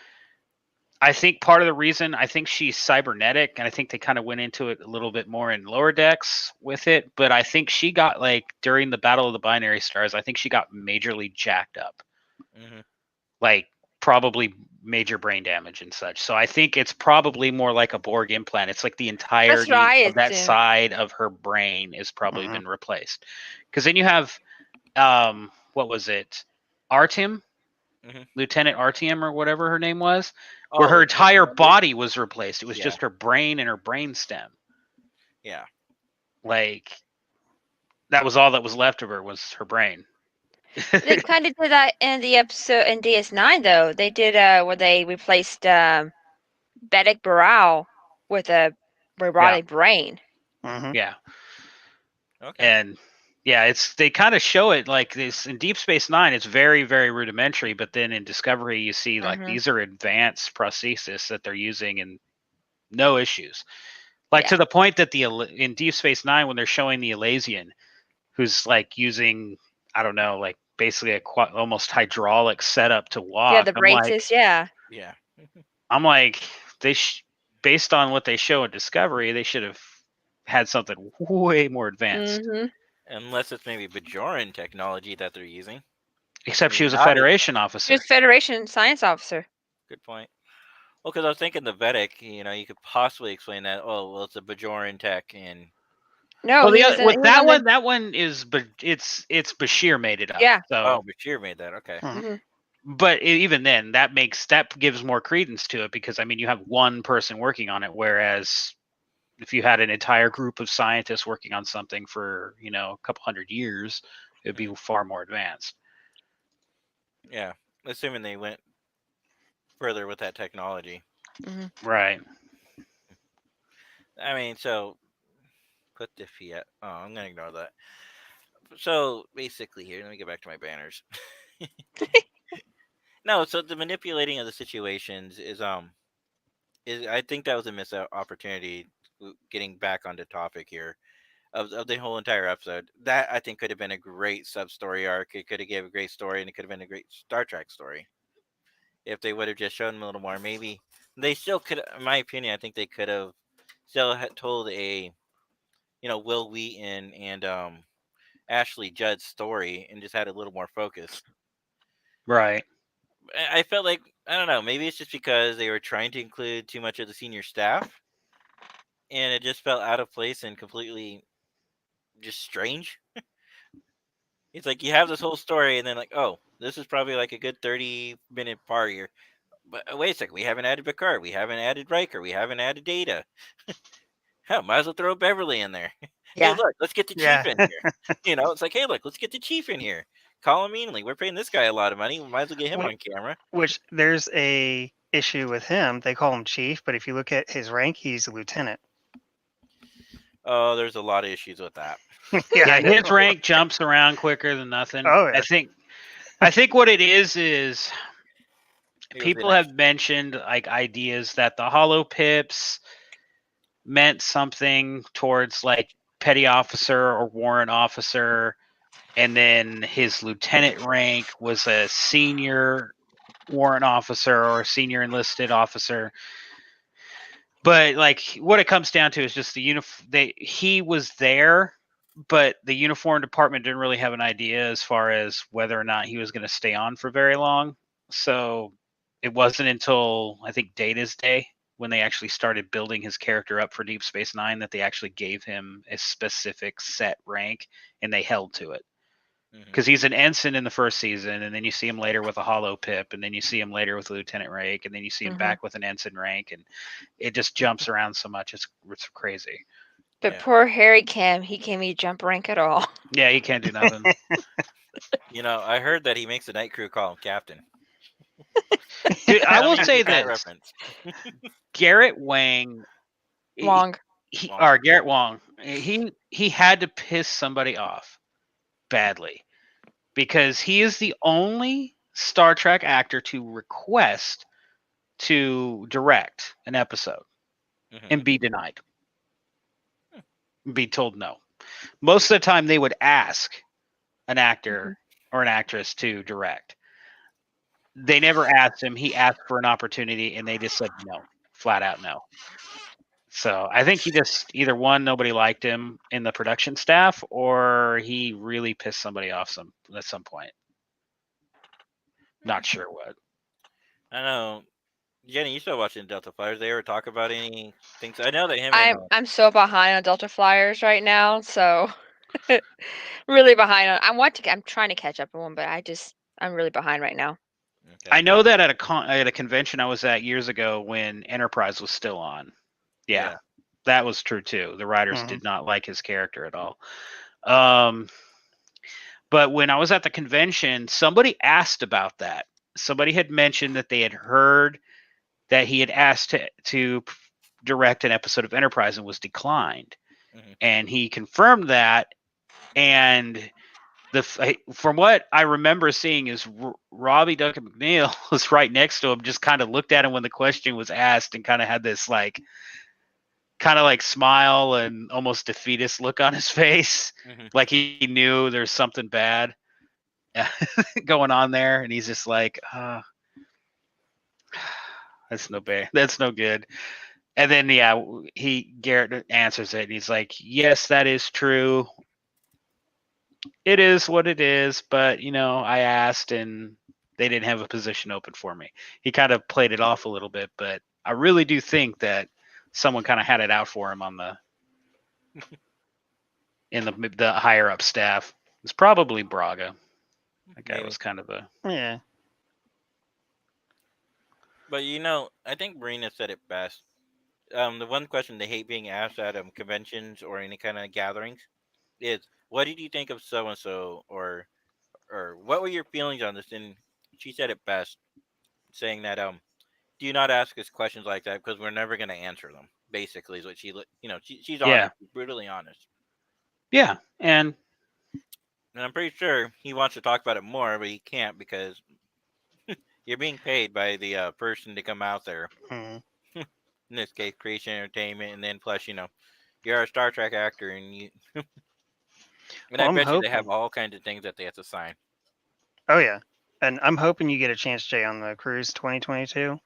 I think part of the reason I think she's cybernetic, and I think they kind of went into it a little bit more in Lower Decks with it. But I think she got like during the Battle of the Binary Stars, I think she got majorly jacked up, Hmm. like probably major brain damage and such. So I think it's probably more like a Borg implant. It's like the That's what entirety I of that assumed. side of her brain is probably Mhm. been replaced. Because then you have what was it, Artem, Hmm. Lieutenant Artem or whatever her name was, where Oh, her the entire member? body was replaced. It was Yeah. just her brain and her brain stem. Yeah. Like that was all that was left of her was her brain. They kind of did that in the episode in DS9, though. They did where they replaced Bedek Burrell with a robotic brain. Mhm. Yeah, Okay. and yeah, it's they kind of show it like this in Deep Space Nine. It's very very rudimentary, but then in Discovery you see like Mhm. these are advanced prosthesis that they're using and no issues. Like Yeah. to the point that in Deep Space Nine when they're showing the Elysian, who's like using I don't know like basically a almost hydraulic setup to walk. Yeah, the braces. Yeah. Yeah. I'm like they based on what they show in Discovery, they should have had something way more advanced. Mhm. Unless it's maybe Bajoran technology that they're using. Except she was a Not as- Federation She officer. was Federation science officer. Good point. Well, because I was thinking the Vedic, you could possibly explain that. Oh, well, it's a Bajoran tech, and No, Well, he was. with He was that on one, it's Bashir made it up. Yeah. So, oh, Bashir made that. Okay. Mhm. Mhm. but even then, that gives more credence to it because I mean, you have one person working on it, whereas if you had an entire group of scientists working on something for a couple hundred years, it'd be far more advanced. Yeah, assuming they went further with that technology. Mhm. Right. I mean, so put the Fiat. Oh, I'm gonna ignore that. So basically, here, let me get back to my banners. No, so the manipulating of the situations is I think that was a missed opportunity. Getting back onto topic here of the whole entire episode, that I think could have been a great sub story arc. It could have gave a great story, and it could have been a great Star Trek story if they would have just shown them a little more. Maybe they still could, in my opinion, I think they could have still told a Will Wheaton and Ashley Judd's story and just had a little more focus. Right. I felt like I don't know. Maybe it's just because they were trying to include too much of the senior staff, and it just felt out of place and completely just strange. It's like you have this whole story, and then like, oh, this is probably like a good 30-minute part here. But wait a second, we haven't added Picard, we haven't added Riker, we haven't added Data. Hell, might as well throw Beverly in there. Hey, Yeah. look, let's get the Yeah. chief in here. It's like, hey, look, let's get the chief in here. Colin Meanley, we're paying this guy a lot of money. We might as well get him Wait. on camera. Which there's a issue with him. They call him chief, but if you look at his rank, he's a lieutenant. Oh, there's a lot of issues with that. Yeah, I know. his rank jumps around quicker than nothing. Oh, yeah. I think what it is He was people in have mentioned like ideas that the hollow pips meant something towards like petty officer or warrant officer, and then his lieutenant rank was a senior warrant officer or a senior enlisted officer. But like what it comes down to is just the he was there, but the uniform department didn't really have an idea as far as whether or not he was going to stay on for very long. So it wasn't until I think Data's day when they actually started building his character up for Deep Space Nine that they actually gave him a specific set rank, and they held to it. Because he's an ensign in the first season, and then you see him later with a hollow pip, and then you see him later with a lieutenant rank, and then you see him back with an ensign rank, and it just jumps around so much. It's crazy. But poor Harry Kim, he can't even jump rank at all. Yeah, he can't do nothing. I heard that he makes the night crew call him captain. Dude, I will say that this: reference. Garrett Wang, Wong. or Garrett Wong, he had to piss somebody off badly because he is the only Star Trek actor to request to direct an episode and be denied, be told no. Most of the time, they would ask an actor or an actress to direct. They never asked him. He asked for an opportunity, and they just said no, flat out no. So I think he just either one, nobody liked him in the production staff, or he really pissed somebody off at some point. Not sure what. I know. Jenny, you still watching Delta Flyers? They ever talk about any things? I know that him. I'm so behind on Delta Flyers right now, so really behind on. I'm trying to catch up on one, but I'm really behind right now. Okay. I know that at a convention I was at years ago when Enterprise was still on. Yeah. That was true too. The writers did not like his character at all. But when I was at the convention, somebody asked about that. Somebody had mentioned that they had heard that he had asked to direct an episode of Enterprise and was declined. And he confirmed that. And from what I remember seeing is Robbie Duncan McNeil was right next to him, just kind of looked at him when the question was asked and kind of had this kind of like smile and almost defeatist look on his face. Like he knew there's something bad going on there. And he's just like, that's no bad. That's no good. And then, Garrett answers it and he's like, yes, that is true. It is what it is. But, I asked and they didn't have a position open for me. He kind of played it off a little bit, but I really do think that someone kind of had it out for him in the higher up staff. It's probably Braga. That guy was kind of a yeah. But I think Marina said it best. The one question they hate being asked at conventions or any kind of gatherings is, "What did you think of so and so?" or "What were your feelings on this?" And she said it best, saying that do not ask us questions like that because we're never going to answer them. Basically, is what she's honest, brutally honest. Yeah, and I'm pretty sure he wants to talk about it more, but he can't because you're being paid by the person to come out there. In this case, Creation Entertainment, and then plus, you're a Star Trek actor, and you. And I bet you they have all kinds of things that they have to sign. Oh yeah, and I'm hoping you get a chance, Jay, on the Cruise 2022.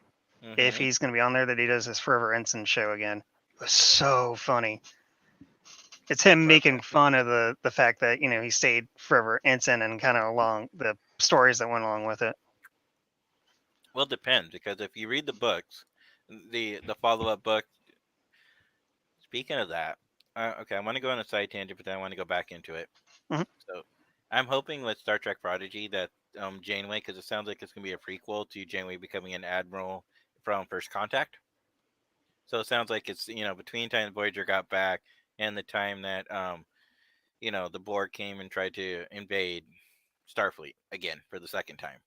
If he's going to be on there, that he does his Forever Ensign show again. It was so funny. It's him making fun of the fact that he stayed Forever Ensign and kind of along the stories that went along with it. Well, it depends, because if you read the books, the follow-up book. Speaking of that, okay, I want to go on a side tangent, but then I want to go back into it. So, I'm hoping with Star Trek Prodigy that Janeway, because it sounds like it's going to be a prequel to Janeway becoming an admiral from First Contact. So it sounds like it's between the time Voyager got back and the time that the Borg came and tried to invade Starfleet again for the second time.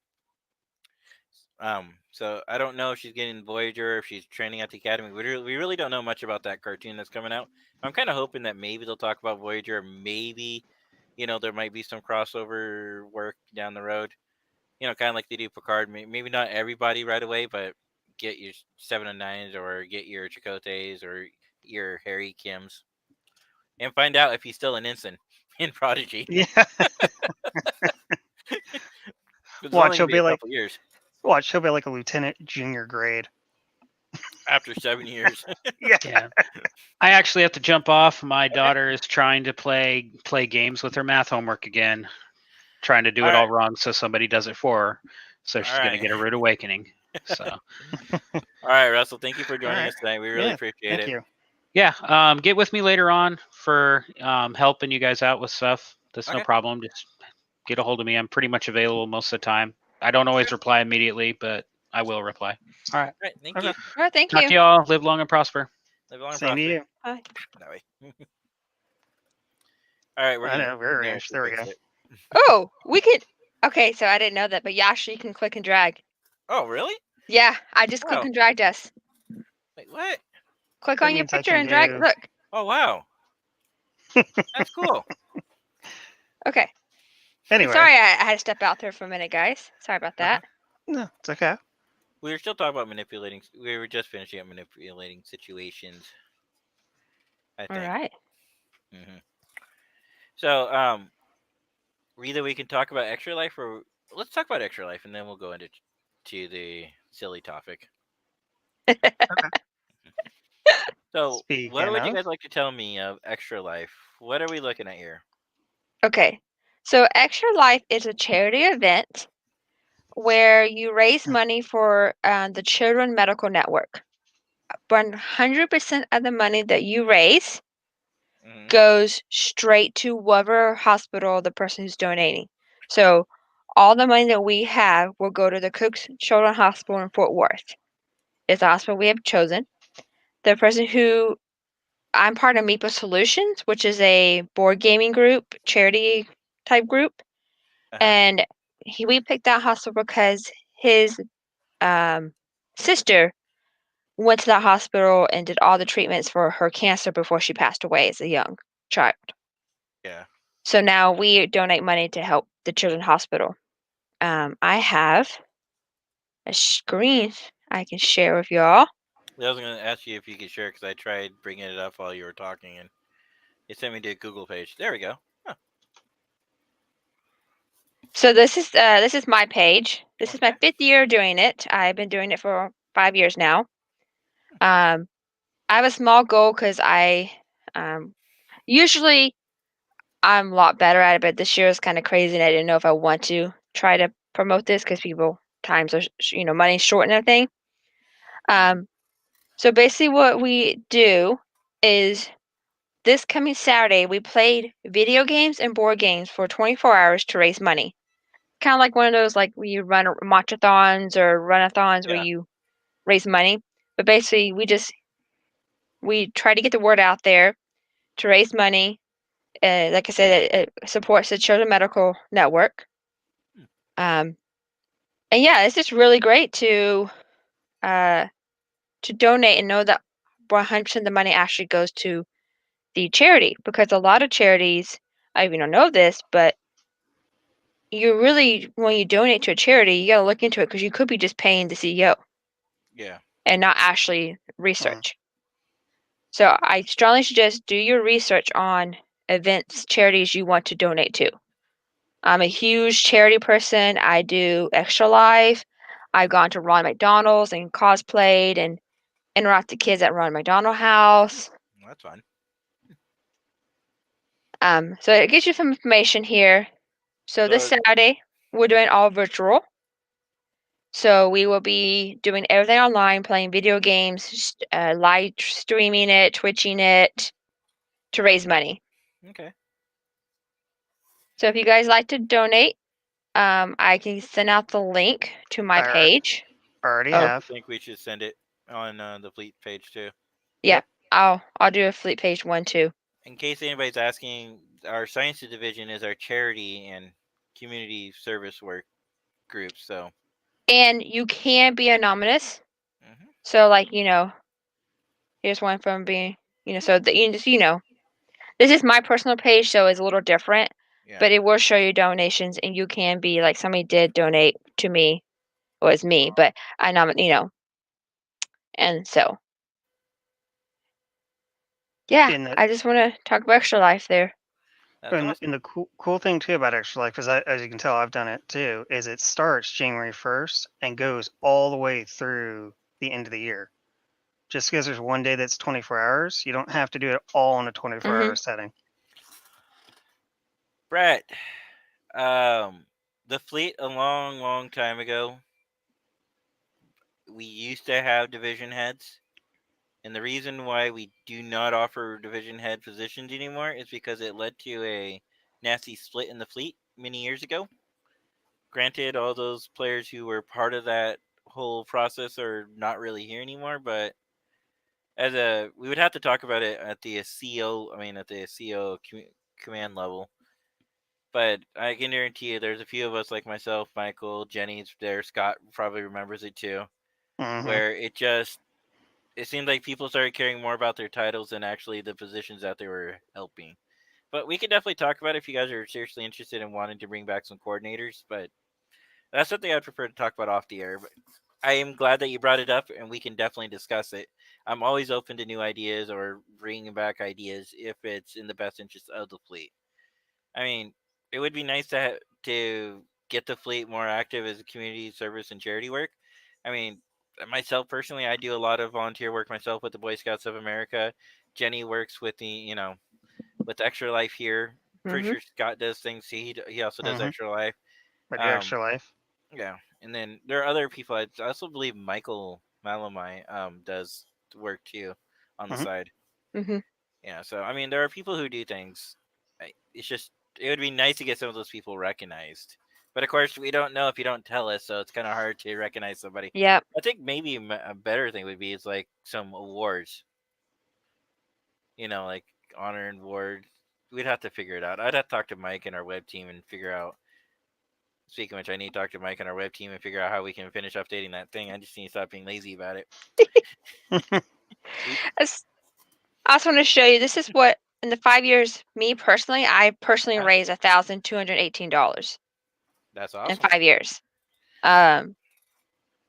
So I don't know if she's getting Voyager, if she's training at the Academy. We really don't know much about that cartoon that's coming out. I'm kind of hoping that maybe they'll talk about Voyager. Maybe, there might be some crossover work down the road. Kind of like they do Picard. Maybe not everybody right away, but get your 7 and 9s or get your Chakotay's or your Harry Kims and find out if he's still an ensign in Prodigy. Yeah. It's Watch, only he'll gonna be be a like, couple years a lieutenant junior grade. after 7 years. Yeah. Yeah. I actually have to jump off. My daughter is trying to play games with her math homework again, trying to do it all wrong so somebody does it for her. So she's going to get a rude awakening. So, All right, Russell, thank you for joining right. us tonight. We really Yeah, appreciate Thank it. you. yeah, get with me later on for helping you guys out with stuff. That's no Okay. problem. Just get a hold of me. I'm pretty much available most of the time. I don't always reply immediately, but I will reply. All right. All right, thank Okay. you. All right, thank Talk you. to y'all. Live long and prosper. Live long and Same to prosper. you. Bye. That way. All right, we're I gonna know, we're no, arranged. There we fix go. it. Oh, we could. Okay, so I didn't know that, but Yash, you can click and drag. Oh, really? Yeah, I just click Oh. and dragged us. Wait, what? Click That on your means I picture can and drag. do- Look. Oh, wow. That's cool. Okay. Anyway, Sorry, I had to step out there for a minute, guys. Sorry about that. no, it's okay. We were still talking about manipulating. We were just finishing up manipulating situations. I All think. right. Mm-hmm. So, either we can talk about extra life, or let's talk about extra life, and then we'll go into the silly topic. So, Speaking what would you of, guys like to tell me of extra life? What are we looking at here? Okay. So Extra Life is a charity event where you raise money for the Children Medical Network. 100% of the money that you raise Mm-hmm. goes straight to whatever hospital the person who's donating. So all the money that we have will go to the Cook's Children's Hospital in Fort Worth. It's the hospital we have chosen. The person who I'm part of Meeple Solutions, which is a board gaming group, charity type group, and we picked that hospital because his sister went to that hospital and did all the treatments for her cancer before she passed away as a young child. Yeah. So now we donate money to help the Children's Hospital. I have a screen I can share with y'all. I was going to ask you if you could share because I tried bringing it up while you were talking, and it sent me to a Google page. There we go. Huh. So this is my page. This is my Okay. 5th year doing it. I've been doing it for 5 years now. I have a small goal because usually I'm a lot better at it, but this year is kind of crazy, and I didn't know if I want to try to promote this because people times are money's short and everything. So basically, what we do is this coming Saturday we played video games and board games for 24 hours to raise money. Kind of like one of those like where you run matchathons or runathons where Yeah. you raise money. But basically, we try to get the word out there to raise money. Like I said, it supports the Children Medical Network. And yeah, it's just really great to donate and know that 100% of the money actually goes to the charity, because a lot of charities, I even don't know this, but you really, when you donate to a charity, you got to look into it because you could be just paying the CEO Yeah. and not actually research. So I strongly suggest do your research on events, charities you want to donate to. I'm a huge charity person. I do Extra Life. I've gone to Ron McDonald's and cosplayed and interacted kids at Ron McDonald House. That's fun. So it gives you some information here. So this Saturday, we're doing all virtual. So we will be doing everything online, playing video games, live streaming it, twitching it to raise money. Okay. So if you guys like to donate, I can send out the link to my page. Already Oh. I have. think we should send it on the fleet page too. Yeah, I'll do a fleet page 1 too. In case anybody's asking, our science division is our charity and community service work group. So. And you can be anonymous. Mm-hmm. So like here's one from being so that this is my personal page, so it's a little different. Yeah. But it will show you donations, and you can be like somebody did donate to me. Well, it's me, but I and so Yeah, In the I just want to talk about Extra Life there. That's awesome. and the cool thing too about Extra Life is, as you can tell, I've done it too. Is it starts January 1st and goes all the way through the end of the year. Just because there's one day that's 24 hours, you don't have to do it all in a 24-hour setting. Brett, the fleet a long time ago, we used to have division heads. And the reason why we do not offer division head positions anymore is because it led to a nasty split in the fleet many years ago. Granted, all those players who were part of that whole process are not really here anymore, but we would have to talk about it at the CO, at the CO command level. But I can guarantee you, there's a few of us like myself, Michael, Jenny's there, Scott probably remembers it too, where it seemed like people started caring more about their titles than actually the positions that they were helping. But we could definitely talk about it if you guys are seriously interested in wanting to bring back some coordinators. But that's something I'd prefer to talk about off the air. But I am glad that you brought it up, and we can definitely discuss it. I'm always open to new ideas or bringing back ideas if it's in the best interest of the fleet. I mean, it would be nice to get the fleet more active as a community service and charity work. I mean, myself personally, I do a lot of volunteer work myself with the Boy Scouts of America. Jenny works with with Extra Life here. Pretty sure Scott does things. He also does Extra Life. I do Extra Life. Yeah, and then there are other people. I also believe Michael Malamai does work too on the side. Yeah, so I mean, there are people who do things. It's just it would be nice to get some of those people recognized, but of course we don't know if you don't tell us, so it's kind of hard to recognize somebody. Yep. I think maybe a better thing would be is like some awards. Like honor and award. We'd have to figure it out. I'd have to talk to Mike and our web team and figure out. Speaking of which, I need to talk to Mike and our web team and figure out how we can finish updating that thing. I just need to stop being lazy about it. I also want to show you, this is what, in the 5 years, I personally raised $1,218 That's in awesome. 5 years.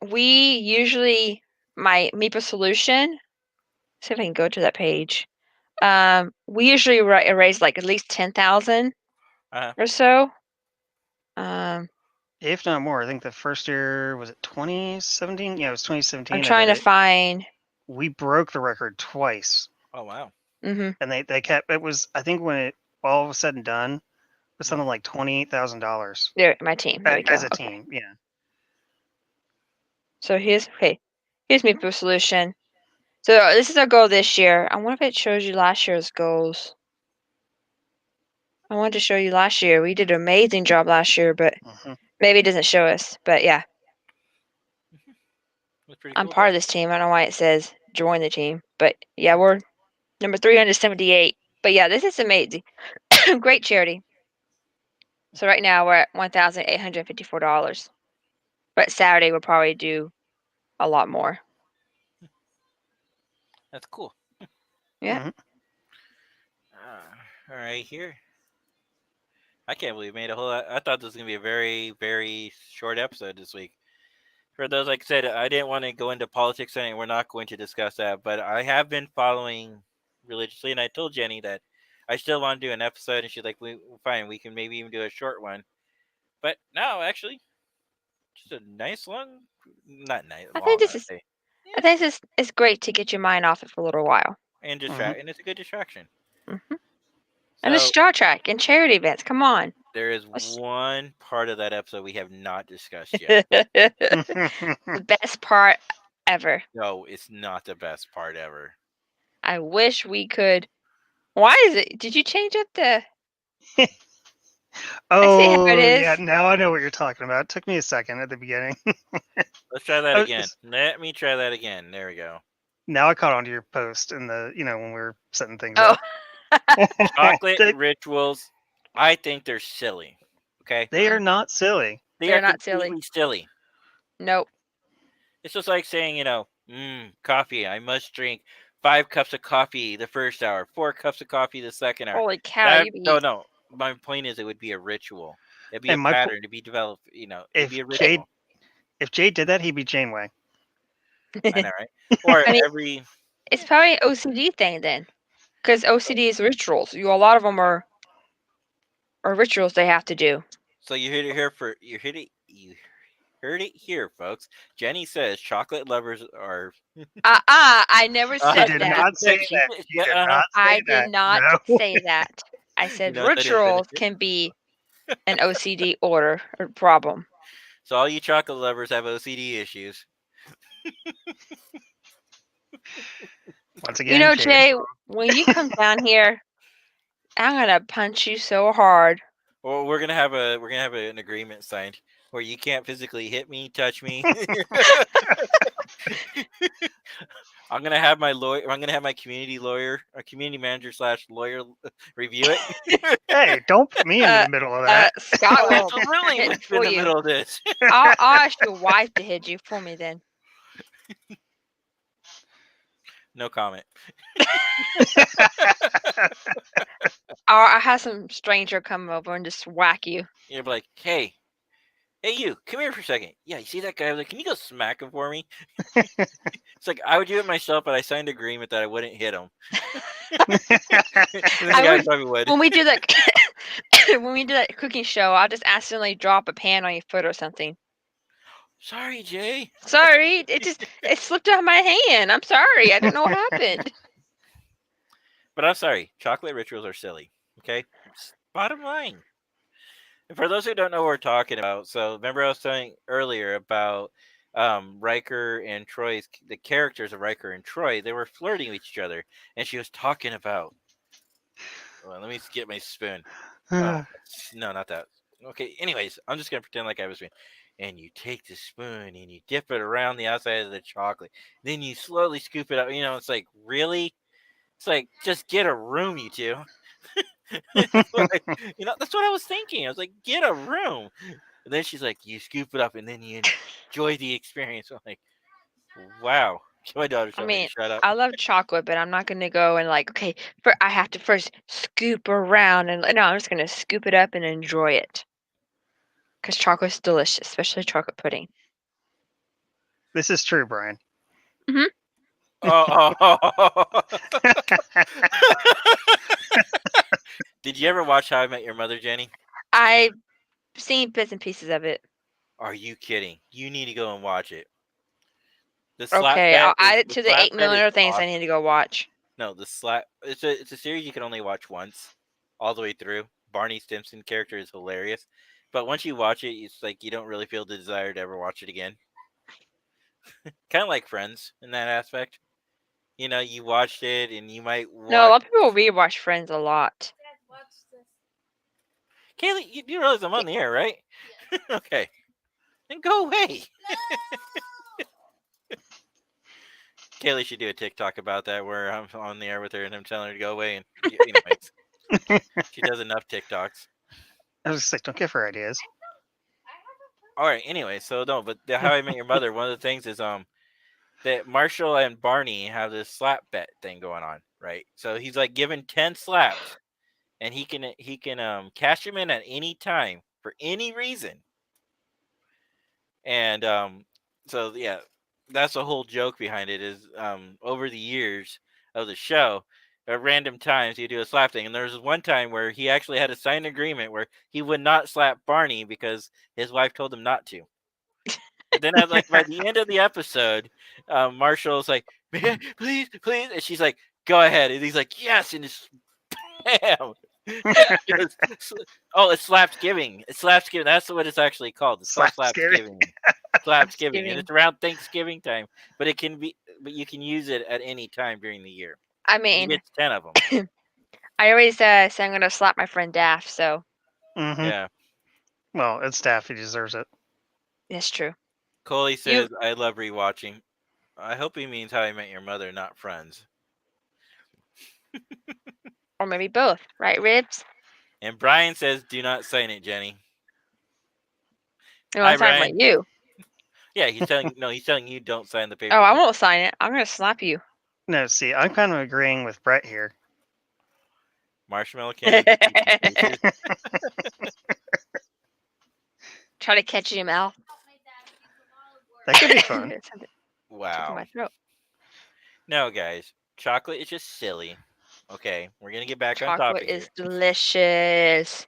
We usually, my MEPA solution, see if I can go to that page. We usually raise like at least 10,000 or so. If not more. I think the first year, was it 2017? Yeah, it was 2017. I'm trying to find. We broke the record twice. Oh, wow. And they kept, it was, I think when it all was said and done, it was something like $28,000. There, my team. There we go. As a team, yeah. So here's MEPA solution. So this is our goal this year. I wonder if it shows you last year's goals. I wanted to show you last year. We did an amazing job last year, but maybe it doesn't show us. But yeah. I'm part of this team. I don't know why it says join the team. But yeah, we're number 378. But yeah, this is amazing. Great charity. So right now we're at $1,854. But Saturday we'll probably do a lot more. That's cool. Yeah. All right, here. I can't believe we made a whole. I thought this was gonna be a very, very short episode this week. For those, like I said, I didn't want to go into politics, and we're not going to discuss that. But I have been following religiously, and I told Jenny that I still want to do an episode, and she's like, "Fine, we can maybe even do a short one." But no, actually, just a nice long, not nice. I think this is great to get your mind off it for a little while. And distract, and it's a good distraction. And the Star Trek and charity events. Come on. There is one part of that episode we have not discussed yet. The best part ever. No, it's not the best part ever. I wish we could. Why is it? Did you change up the? Oh, yeah. Now I know what you're talking about. It took me a second at the beginning. Let's try that again. Let me try that again. There we go. Now I caught on to your post in the, when we were setting things up. Chocolate rituals, I think they're silly. Okay? They are not silly. They're not silly. Nope. It's just like saying, coffee. I must drink 5 cups of coffee the first hour, 4 cups of coffee the second hour. Holy cow! No. My point is, it would be a ritual. It'd be a pattern to be developed. It'd be a ritual. If Jade did that, he'd be Janeway. I know, right? Or it's probably an OCD thing then, Because OCD is rituals. A lot of them are rituals they have to do. So you heard it here, folks. Jenny says chocolate lovers are. I never You said did that. not say She that. did- You did uh-uh. not say I that. did not No. say that. I said know what that is, isn't rituals it? can be an OCD order or problem. So all you chocolate lovers have OCD issues. Once You again, know, Jay. Jay, when you come down here, I'm gonna punch you so hard. Well, we're gonna have an agreement signed where you can't physically hit me, touch me. I'm gonna have my lawyer. I'm gonna have my community lawyer, or community manager / lawyer, review it. Hey, don't put me in the middle of that. Scott will Absolutely, hit in for the you. middle of this. I'll ask your wife to hit you for me then. No comment. Or I have some stranger come over and just whack you. You're like, hey, you, come here for a second. Yeah, you see that guy? I was like, can you go smack him for me? It's like I would do it myself, but I signed an agreement that I wouldn't hit him. And then the guy probably would. When we do that, when we do that cooking show, I'll just accidentally drop a pan on your foot or something. Sorry, Jay. Sorry, it slipped out of my hand. I'm sorry. I don't know what happened. But I'm sorry. Chocolate rituals are silly. Okay, bottom line. And for those who don't know what we're talking about, so remember I was saying earlier about Riker and Troy's, the characters of Riker and Troy, they were flirting with each other, and she was talking about. Well, let me get my spoon. Oh, no, not that. Okay. Anyways, I'm just gonna pretend like I have a spoon, and you take the spoon and you dip it around the outside of the chocolate. Then you slowly scoop it up. You know, it's like really. It's like just get a room, you two. That's what that's what I was thinking. I was like, get a room. And then she's like, you scoop it up and then you enjoy the experience. I'm like, wow. My daughter's telling me to shut up. I love chocolate, but I'm not gonna go and like, okay, I have to first scoop around and no, I'm just gonna scoop it up and enjoy it. Because chocolate's delicious, especially chocolate pudding. This is true, Brian. Mm-hmm. Oh. Did you ever watch How I Met Your Mother, Jenny? I've seen bits and pieces of it. Are you kidding? You need to go and watch it. Okay, I'll add it to the 8 million other things I need to go watch. No, the slap. It's a series you can only watch once, all the way through. Barney Stinson character is hilarious, but once you watch it, it's like you don't really feel the desire to ever watch it again. Kind of like Friends in that aspect. You know, you watched it and you might watch. No, a lot of people rewatch Friends a lot. Kaylee, you realize I'm on the air, right? Yeah. Okay. Then go away. Kaylee should do a TikTok about that where I'm on the air with her and I'm telling her to go away. And anyways, she does enough TikToks. I was just like, don't give her ideas. All right. Anyway, so no, but How I Met Your Mother. One of the things is that Marshall and Barney have this slap bet thing going on, right? So he's like given 10 slaps, and he can cash them in at any time for any reason. And so yeah, that's the whole joke behind it is over the years of the show, at random times you do a slap thing, and there was one time where he actually had a signed agreement where he would not slap Barney because his wife told him not to. And then at by the end of the episode, Marshall's like, "Man, please, please," and she's like, "Go ahead," and he's like, "Yes," and it's bam. It's slaps giving. It's slaps giving. That's what it's actually called. It's called slaps giving. Slaps giving, and it's around Thanksgiving time. But you can use it at any time during the year. I mean, you get 10 of them. I always say I'm gonna slap my friend Daff. So. Mm-hmm. Yeah. Well, it's Daff. He deserves it. That's true. Coley says, "I love rewatching." I hope he means How I Met Your Mother, not Friends. Or maybe both, right, Ribs? And Brian says, "Do not sign it, Jenny." No, I'm talking about you. Yeah, he's telling you don't sign the paper. Oh, I won't sign it. I'm gonna slap you. No, see, I'm kind of agreeing with Brett here. Marshmallow candy. Try to catch it in your mouth. That could be fun. Wow. My throat. No, guys, chocolate is just silly. Okay, we're gonna get back on Chocolate topic is here. delicious.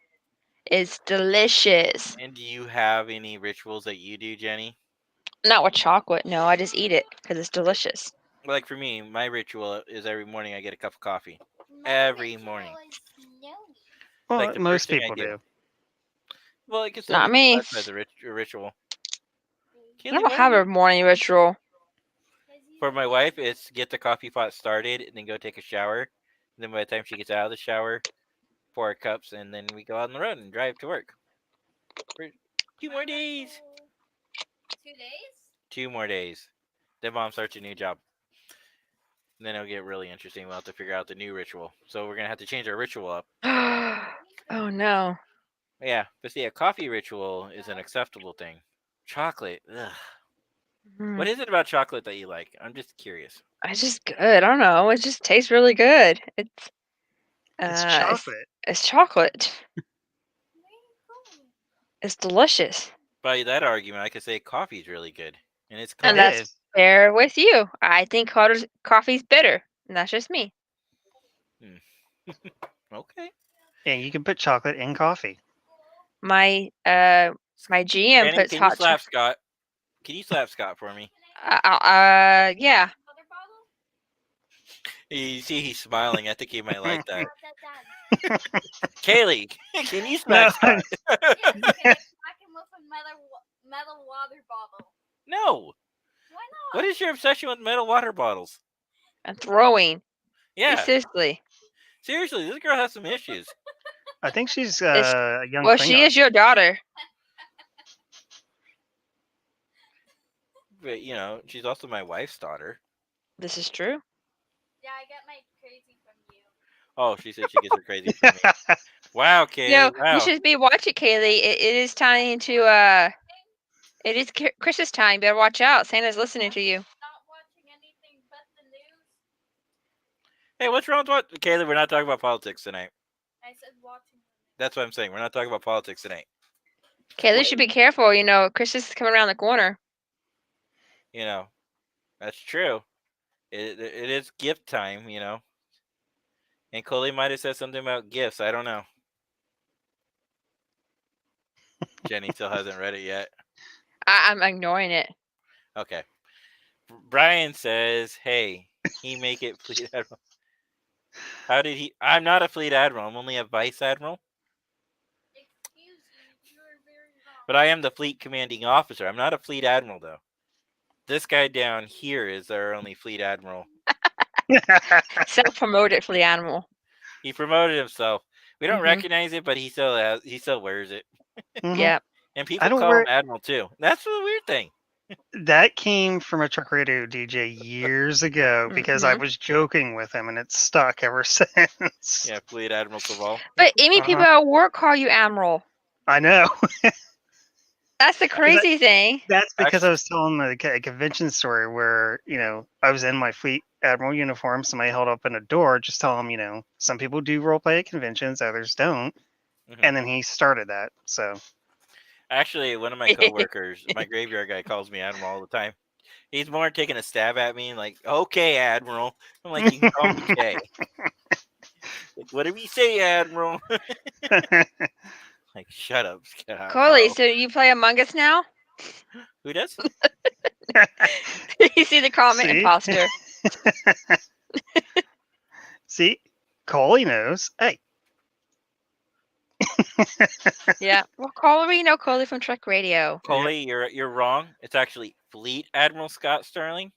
It's delicious. And do you have any rituals that you do, Jenny? Not with chocolate. No, I just eat it because it's delicious. Like for me, my ritual is every morning I get a cup of coffee. Every morning. Like Well, the first most thing I people do. do. Well, it can still Not be me. classified as a ritual. I Kaylee, don't why have are a you? morning ritual. For my wife, it's get the coffee pot started and then go take a shower. And then by the time she gets out of the shower, pour our cups, and then we go out on the road and drive to work. For 2 more days. 2 days? 2 more days. Then mom starts a new job. And then it'll get really interesting. We'll have to figure out the new ritual. So we're gonna have to change our ritual up. Oh no. Yeah, but see, a coffee ritual is an acceptable thing. Chocolate, ugh. Mm, What is it about chocolate that you like? I'm just curious. it's just good. I don't know. It just tastes really good. It's It's chocolate. it's chocolate. It's delicious. By that argument, I could say coffee is really good, and it's And It coffee. that's is. fair with you. I think coffee's bitter. And that's just me. Okay. And you can put chocolate in coffee. My my GM Kenny, puts can you hot slap Scott? Can you slap Scott for me? yeah. You see, he's smiling. I think he might like that. Kaylee, can you No, smack Scott? I can move a metal water bottle. No. Why not? What is your obsession with metal water bottles? And throwing. Yeah, Seriously. seriously, this girl has some issues. I think she's It's- a young Well, she Klingon. is your daughter. But she's also my wife's daughter. This is true. Yeah, I get my crazy from you. Oh, she said she gets her crazy from me. Wow, Kaylee. You Wow. should be watching, Kaylee. It is time to it is Christmas time. Better watch out. Santa's listening to you. Not watching anything but the news. Hey, what's wrong with what? Kaylee, we're not talking about politics tonight. I said watching. That's what I'm saying. We're not talking about politics tonight. Kaylee should be careful. Christmas is coming around the corner. That's true. It is gift time, And Coley might have said something about gifts. I don't know. Jenny still hasn't read it yet. I'm ignoring it. Okay. Brian says, "Hey, he make it fleet admiral." How did he? I'm not a fleet admiral. I'm only a vice admiral. Excuse you are very wrong. But I am the fleet commanding officer. I'm not a fleet admiral though. This guy down here is our only fleet admiral. Self-promoted for the animal. He promoted himself. We don't Mhm. recognize it, but he still wears it. Mhm. Yeah. And people don't call wear him admiral too. That's the weird thing. That came from a truck radio DJ years ago because I Mhm. was joking with him, and it's stuck ever since. Yeah, fleet admiral Saval. But Amy, people at work call you Admiral. I know. That's the crazy thing. That's because Actually- I was telling a convention story where, I was in my fleet admiral uniform. Somebody held up in a door, just tell them, some people do role play at conventions, others don't. Mhm. And then he started that. So Actually, one of my coworkers, my graveyard guy, calls me admiral all the time. He's more taking a stab at me, like, "Okay, admiral." I'm like, "You can call me Jay." Like, "Whatever you say, admiral." Like, shut up, Scott. Coley, bro. so you play Among Us now? Who does? You see the comment, See? imposter. See, Coley knows. Hey. Yeah. Well, Coley, Coley from Truck Radio. Coley, you're wrong. It's actually Fleet Admiral Scott Sterling.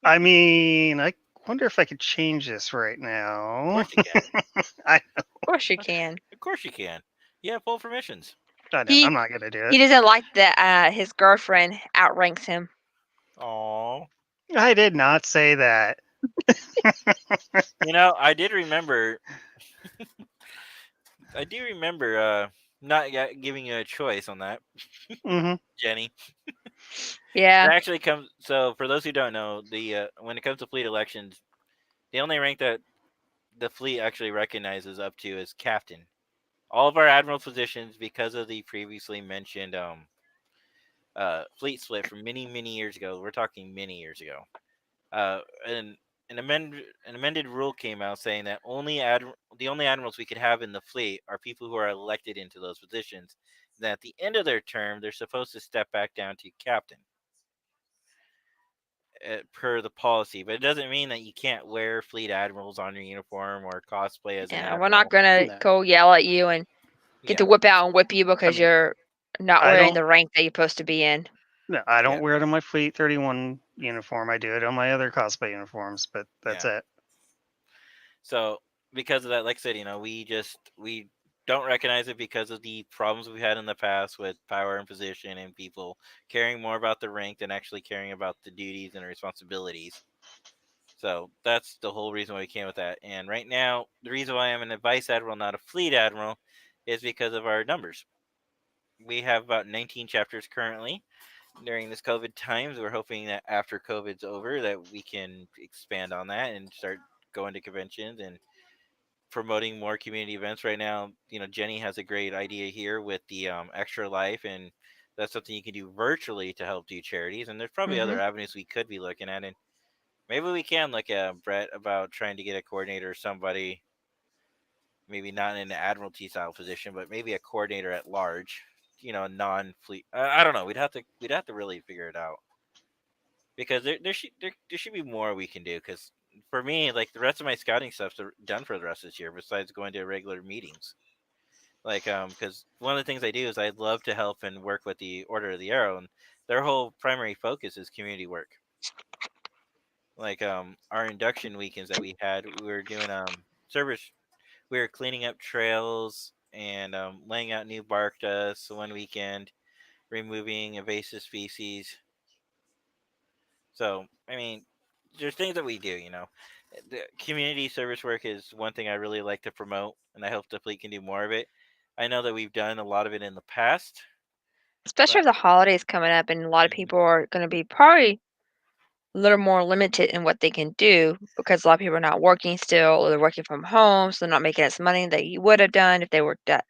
I mean, I wonder if I could change this right Of now. course you can. Of course you can. Of course you can. You have full permissions. I know. He- I'm not gonna do He it. doesn't like that his girlfriend outranks him. Oh, I did not say that. I did remember. I do remember not giving you a choice on that, Hmm Jenny. Yeah. It actually comes. So for those who don't know, the when it comes to fleet elections, the only rank that the fleet actually recognizes up to is captain. All of our admiral positions, because of the previously mentioned fleet split from many years ago. We're talking many years ago. And an amended rule came out saying that the only admirals we could have in the fleet are people who are elected into those positions. That at the end of their term, they're supposed to step back down to captain, per the policy. But it doesn't mean that you can't wear fleet admirals on your uniform or cosplay as an Yeah, we're not admiral. gonna No. go yell at you and get Yeah, to whip out and whip you because mean, you're not I wearing don't. the rank that you're supposed to be in. No, I don't Yeah. wear it on my Fleet 31 uniform. I do it on my other cosplay uniforms, but that's yeah. it. So because of that, like I said, we don't recognize it because of the problems we've had in the past with power and position and people caring more about the rank than actually caring about the duties and responsibilities. So that's the whole reason why we came with that. And right now, the reason why I'm a vice admiral, not a fleet admiral, is because of our numbers. We have about 19 chapters currently during this COVID times. We're hoping that after COVID's over, that we can expand on that and start going to conventions and promoting more community events. Right now, Jenny has a great idea here with the Extra Life, and that's something you can do virtually to help do charities. And there's probably Hmm. other avenues we could be looking at, and maybe we can look at Brett about trying to get a coordinator or somebody, maybe not in an admiralty style position, but maybe a coordinator at large. Non-fleet. I don't know. We'd have to really figure it out because there should be more we can do. Because for me, like the rest of my scouting stuff's done for the rest of this year, besides going to regular meetings. Like because one of the things I do is I'd love to help and work with the Order of the Arrow, and their whole primary focus is community work. Like our induction weekends that we had, we were doing service. We were cleaning up trails and laying out new bark dust one weekend, removing invasive species. So I mean, there's things that we do. The community service work is one thing I really like to promote, and I hope the fleet can do more of it. I know that we've done a lot of it in the past, Especially but if the holidays coming up and a lot of Mhm. people are going to be probably a little more limited in what they can do because a lot of people are not working still or they're working from home, so they're not making as money that you would have done if they worked at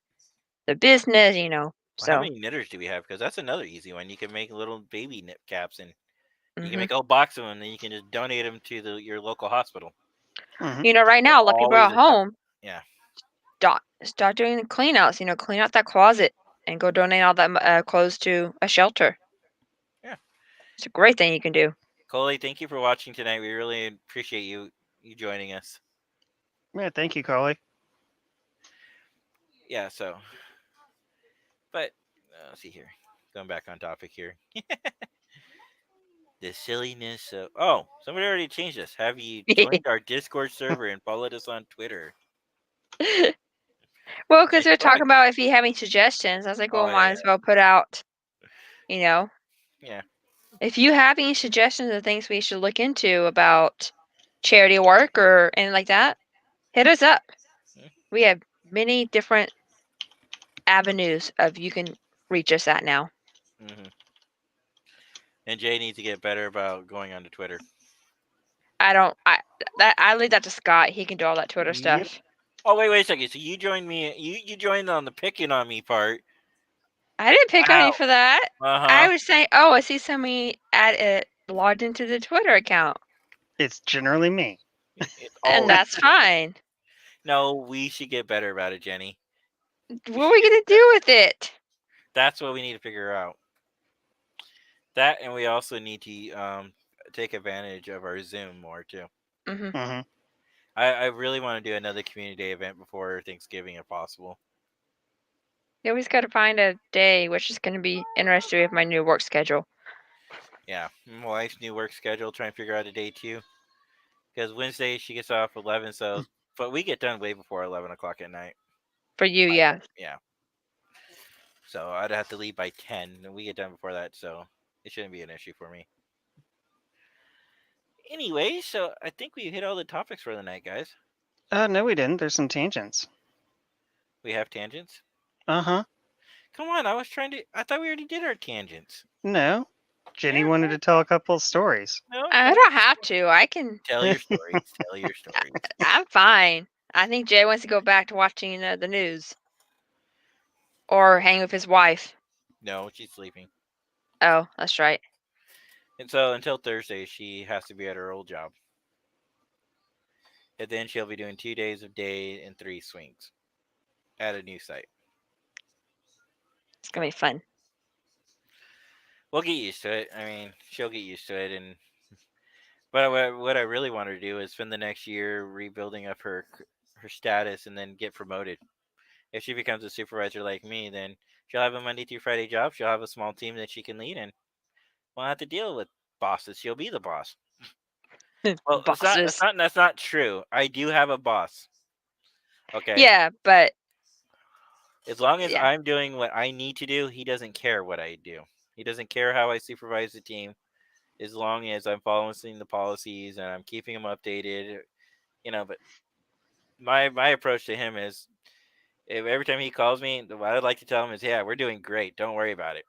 the business. Well, how So, many knitters do we have? Because that's another easy one. You can make little baby knit caps, and you can hmm make a whole box of them, and then you can just donate them to your local hospital. Hmm. right They're now, a lot of people are always at home. yeah, Start doing the clean outs. Clean out that closet and go donate all that clothes to a shelter. yeah. It's a great thing you can do. Coley, thank you for watching tonight. We really appreciate you joining us. Yeah, thank you, Carly. Yeah. So, but let's see here. Going back on topic here. The silliness of somebody already changed this. Have you joined our Discord server and followed us on Twitter? Well, because Nice they're plug. talking about if you have any suggestions. I was like, well, Oh might yeah, as well put out, you know, yeah. if you have any suggestions of things we should look into about charity work or anything like that, hit us up. Mm-hmm. We have many different avenues of you can reach us at now. Mm-hmm. And Jay needs to get better about going onto Twitter. I don't. I leave that to Scott. He can do all that Twitter Yep. stuff. Oh wait a second. So you joined me. You joined on the picking on me part. I didn't pick on you Wow. for that. Uh I huh. was saying, oh, I see somebody logged into the Twitter account, It's generally me. It's and always that's fine. no. We should get better about it, Jenny. We What are should we get gonna better. do with it? That's what we need to figure out. That, and we also need to take advantage of our Zoom more too. Hmm. Hmm. I really want to do another community day event before Thanksgiving if possible. You always got to find a day, which is going to be interesting with my new work schedule. Yeah, my wife's new work schedule. Trying to figure out a day too. Because Wednesday she gets off 11, so but we get done way before 11 o'clock at night. For you, yeah. Yeah, so I'd have to leave by 10, and we get done before that, so it shouldn't be an issue for me. Anyway, so I think we hit all the topics for the night, guys. No, we didn't. There's some tangents. We have tangents. Uh huh. Come on, I was trying to. I thought we already did our tangents. No. Jenny Yeah, wanted to tell a couple of stories. no, I no. don't have to. I can. Tell your stories. Tell your stories. I'm fine. I think Jay wants to go back to watching the news or hang with his wife. No, she's sleeping. Oh, that's right. And so until Thursday, she has to be at her old job. and then she'll be doing 2 days of day and 3 swings at a new site. It's gonna be fun. We'll get used to it. I mean, she'll get used to it, and but what I really want her to do is spend the next year rebuilding up her status and then get promoted. If she becomes a supervisor like me, then she'll have a Monday through Friday job. She'll have a small team that she can lead, and won't have to deal with bosses. She'll be the boss. Well, Bosses. that's not true. I do have a boss. Okay. Yeah, but As long as yeah. I'm doing what I need to do, he doesn't care what I do. He doesn't care how I supervise the team, as long as I'm following the policies and I'm keeping him updated. But my approach to him is, if every time he calls me, what I'd like to tell him is, yeah, we're doing great. Don't worry about it.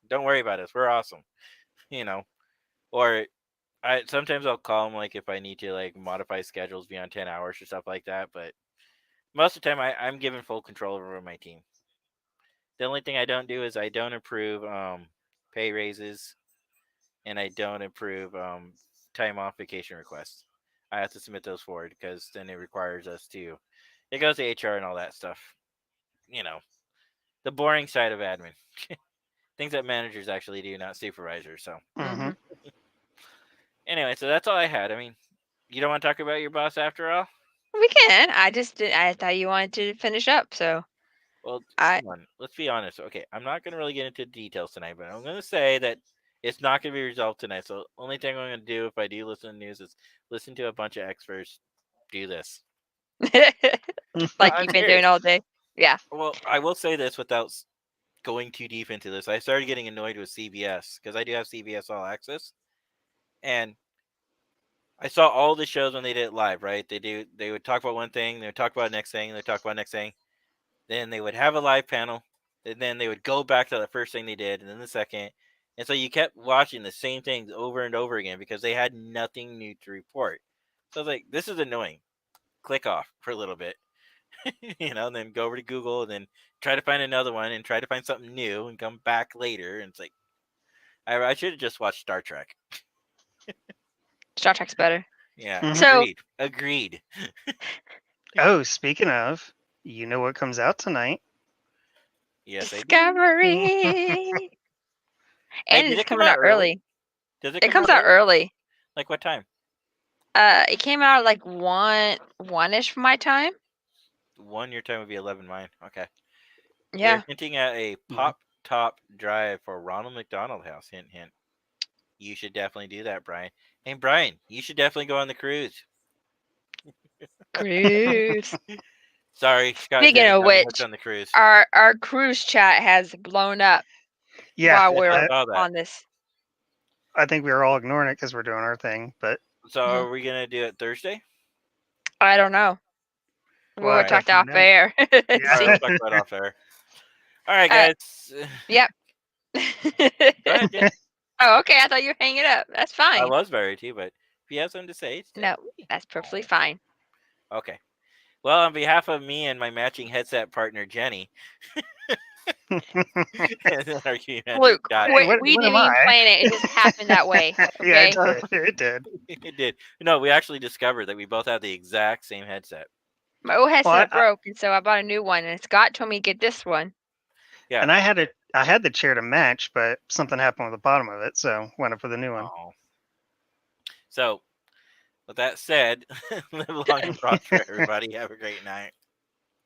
Don't worry about us. We're awesome. You know, or I sometimes I'll call him like if I need to like modify schedules beyond 10 hours or stuff like that. But most of the time, I'm given full control over my team. The only thing I don't do is I don't approve pay raises, and I don't approve time off vacation requests. I have to submit those forward because then it requires us to. It goes to HR and all that stuff. You know, the boring side of admin, things that managers actually do, not supervisors. So Mm-hmm. anyway, so that's all I had. I mean, you don't want to talk about your boss after all? We can. I thought you wanted to finish up, so Well, I come on. Let's be honest. Okay, I'm not going to really get into details tonight, but I'm going to say that it's not going to be resolved tonight. So, only thing I'm going to do if I do listen to news is listen to a bunch of experts do this. like I'm you've been serious. doing all day. Yeah. Well, I will say this without going too deep into this. I started getting annoyed with CBS because I do have CBS All Access, and I saw all the shows when they did it live. Right? They would talk about one thing, they would talk about the next thing, they would talk about the next thing. Then they would have a live panel, and then they would go back to the first thing they did, and then the second. And so you kept watching the same things over and over again because they had nothing new to report. So I was like, this is annoying. Click off for a little bit, and then go over to Google, and then try to find another one and try to find something new and come back later. And it's like, I should have just watched Star Trek. Star Trek's better. Yeah, Mhm. So agreed. Oh, speaking of, you know what comes out tonight? Yes, I do. Discovery. Hey, And did it's it come coming out out early. Does it It come comes out out early. Like what time? It came out like one-ish for my time. 1 your time would be 11 mine. Okay. Yeah. They're hinting at a pop top drive for Ronald McDonald House. Hint, hint. You should definitely do that, Brian. Hey, Brian, you should definitely go on the cruise. Cruise. Sorry, Scott Speaking Jenny of got me hooked which, on the cruise. our cruise chat has blown up Yeah, while Yes, we're I saw that. on this. I think we were all ignoring it because we're doing our thing, but So are we gonna do it Thursday? I don't know. We'll We'll have to talk off find out. air. All right, See. we'll talk about it off air. All right, Uh, guys. Yep. Go ahead, Jen. Oh, okay. I thought you were hanging up. That's I fine. was very too, but if you have something to say, No, that's perfectly fine. Okay. Well, on behalf of me and my matching headset partner Jenny, and then our community manager, Luke, Scott, Hey, what we am didn't even I? plan it. It just happened that way. Yeah, Okay. it did. it did. No, we actually discovered that we both have the exact same headset. My old headset Well, broke, and so I bought a new one. And Scott told me to get this one. Yeah. And I had the chair to match, but something happened with the bottom of it, so went up with a new one. Oh. So, with that said, live long and prosper, everybody. Have a great night.